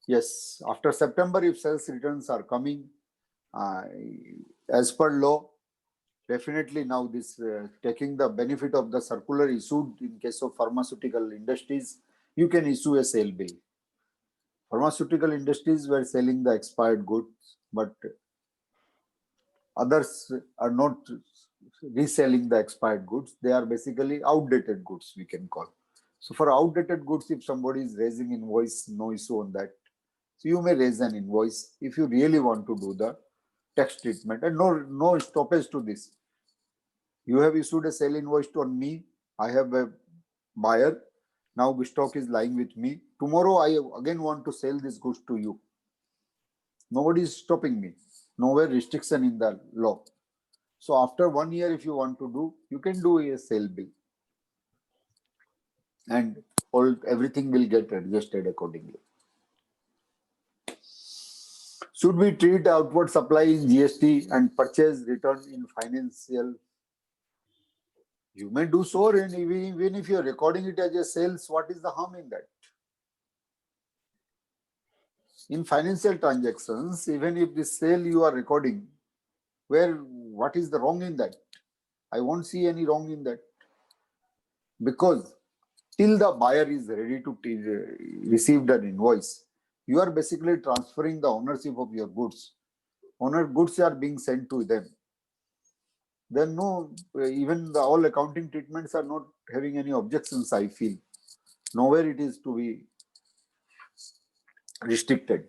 Yes, after September, if sales returns are coming, as per law, definitely now this taking the benefit of the circular issued in case of pharmaceutical industries, you can issue a sale bill. Pharmaceutical industries were selling the expired goods, but others are not reselling the expired goods. They are basically outdated goods, we can call. So for outdated goods, if somebody is raising invoice, no issue on that. So you may raise an invoice if you really want to do the tax treatment, and no stoppage to this. You have issued a sale invoice to me. I have a buyer. Now the stock is lying with me. Tomorrow I again want to sell this goods to you. Nobody is stopping me. Nowhere restriction in the law. So after 1 year, if you want to do, you can do a sale bill. And everything will get adjusted accordingly. Should we treat outward supply in GST and purchase return in financial? You may do so, and even if you are recording it as a sales, what is the harm in that? In financial transactions, even if the sale you are recording, what is the wrong in that? I won't see any wrong in that. Because till the buyer is ready to receive that invoice, you are basically transferring the ownership of your goods. Goods are being sent to them. Then even all accounting treatments are not having any objections, I feel. Nowhere it is to be restricted.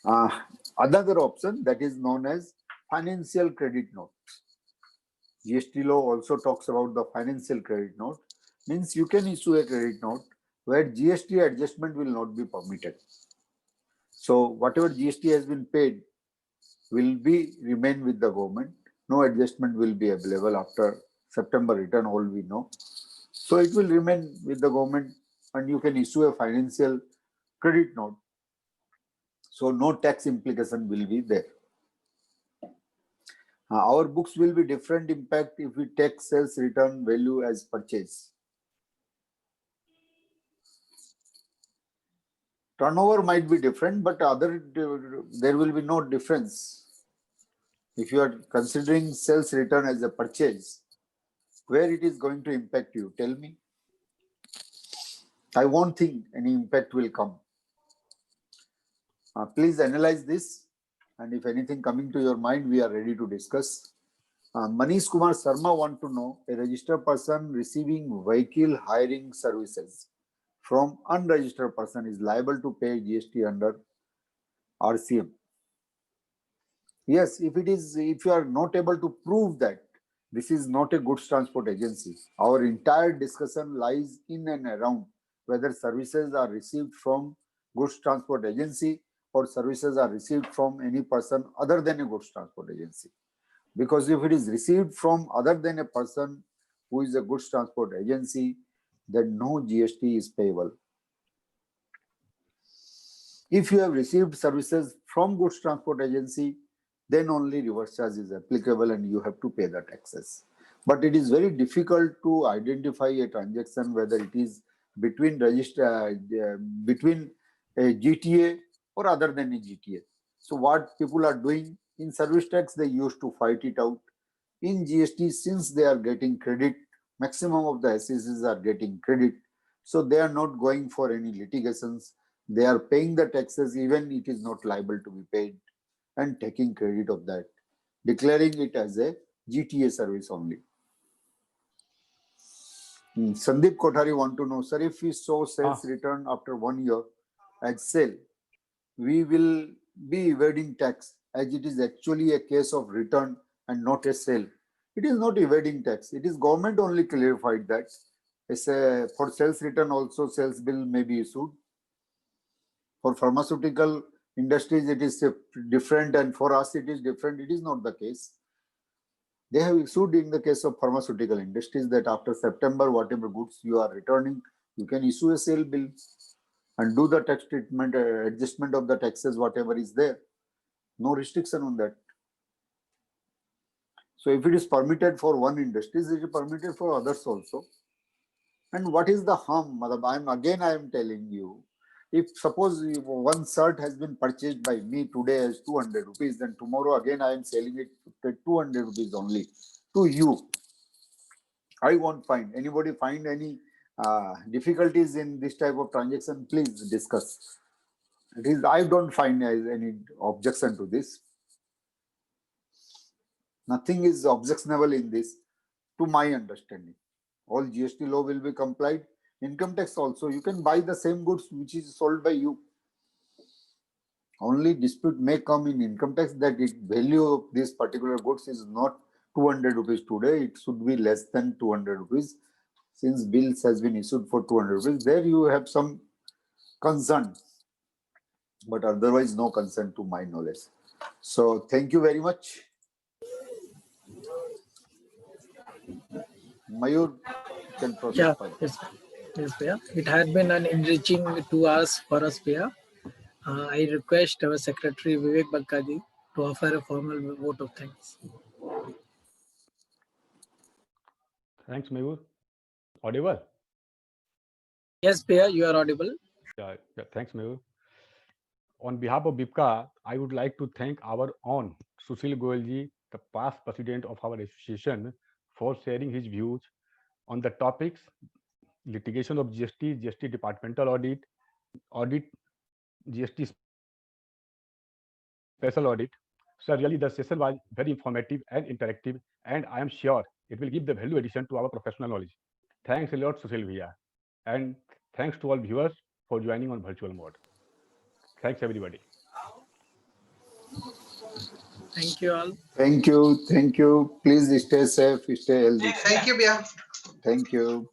Another option that is known as financial credit note. GST law also talks about the financial credit note, means you can issue a credit note where GST adjustment will not be permitted. So whatever GST has been paid will be remain with the government. No adjustment will be available after September return, all we know. So it will remain with the government and you can issue a financial credit note. So no tax implication will be there. Our books will be different impact if we take sales return value as purchase. Turnover might be different, but there will be no difference. If you are considering sales return as a purchase, where it is going to impact you, tell me. I won't think any impact will come. Please analyze this, and if anything coming to your mind, we are ready to discuss. Manish Kumar Sharma want to know, a registered person receiving vehicle hiring services from unregistered person is liable to pay GST under RCM. Yes, if you are not able to prove that this is not a goods transport agency, our entire discussion lies in and around whether services are received from goods transport agency or services are received from any person other than a goods transport agency. Because if it is received from other than a person who is a goods transport agency, then no GST is payable. If you have received services from goods transport agency, then only reverse charge is applicable and you have to pay the taxes. But it is very difficult to identify a transaction whether it is between between a GTA or other than a GTA. So what people are doing in service tax, they used to fight it out. In GST, since they are getting credit, maximum of the SECs are getting credit, so they are not going for any litigations. They are paying the taxes even it is not liable to be paid and taking credit of that, declaring it as a GTA service only. Sandeep Kothari want to know, sir, if we show sales return after 1 year as sale, we will be evading tax as it is actually a case of return and not a sale. It is not evading tax. It is government only clarified that. For sales return also sales bill may be issued. For pharmaceutical industries it is different and for us it is different. It is not the case. They have issued in the case of pharmaceutical industries that after September, whatever goods you are returning, you can issue a sale bill and do the tax treatment, adjustment of the taxes, whatever is there. No restriction on that. So if it is permitted for one industry, it is permitted for others also. And what is the harm? I am telling you, if suppose one shirt has been purchased by me today as 200 rupees, then tomorrow again I am selling it at 200 rupees only to you. I won't find. Anybody find any difficulties in this type of transaction? Please discuss. I don't find any objection to this. Nothing is objectionable in this, to my understanding. All GST law will be complied. Income tax also, you can buy the same goods which is sold by you. Only dispute may come in income tax that the value of this particular goods is not 200 rupees today, it should be less than 200 rupees. Since bills has been issued for 200 rupees, there you have some concern, but otherwise no concern to my knowledge. So thank you very much. Mayur, can proceed. Yeah, yes, Priya. It had been an enriching 2 hours for us, Priya. I request our Secretary Vivek Balkaji to offer a formal vote of thanks. Thanks, Mayur. Audible? Yes, Priya, you are audible. Yeah, thanks, Mayur. On behalf of BIPCA, I would like to thank our own Sushil Goyalji, the past president of our association, for sharing his views on the topics litigation of GST, GST departmental audit, GST special audit. So really the session was very informative and interactive, and I am sure it will give the value addition to our professional knowledge. Thanks a lot, Sushil Bhaiya. And thanks to all viewers for joining on virtual mode. Thanks, everybody. Thank you all. Thank you. Thank you. Please stay safe, stay healthy. Thank you, Bia. Thank you.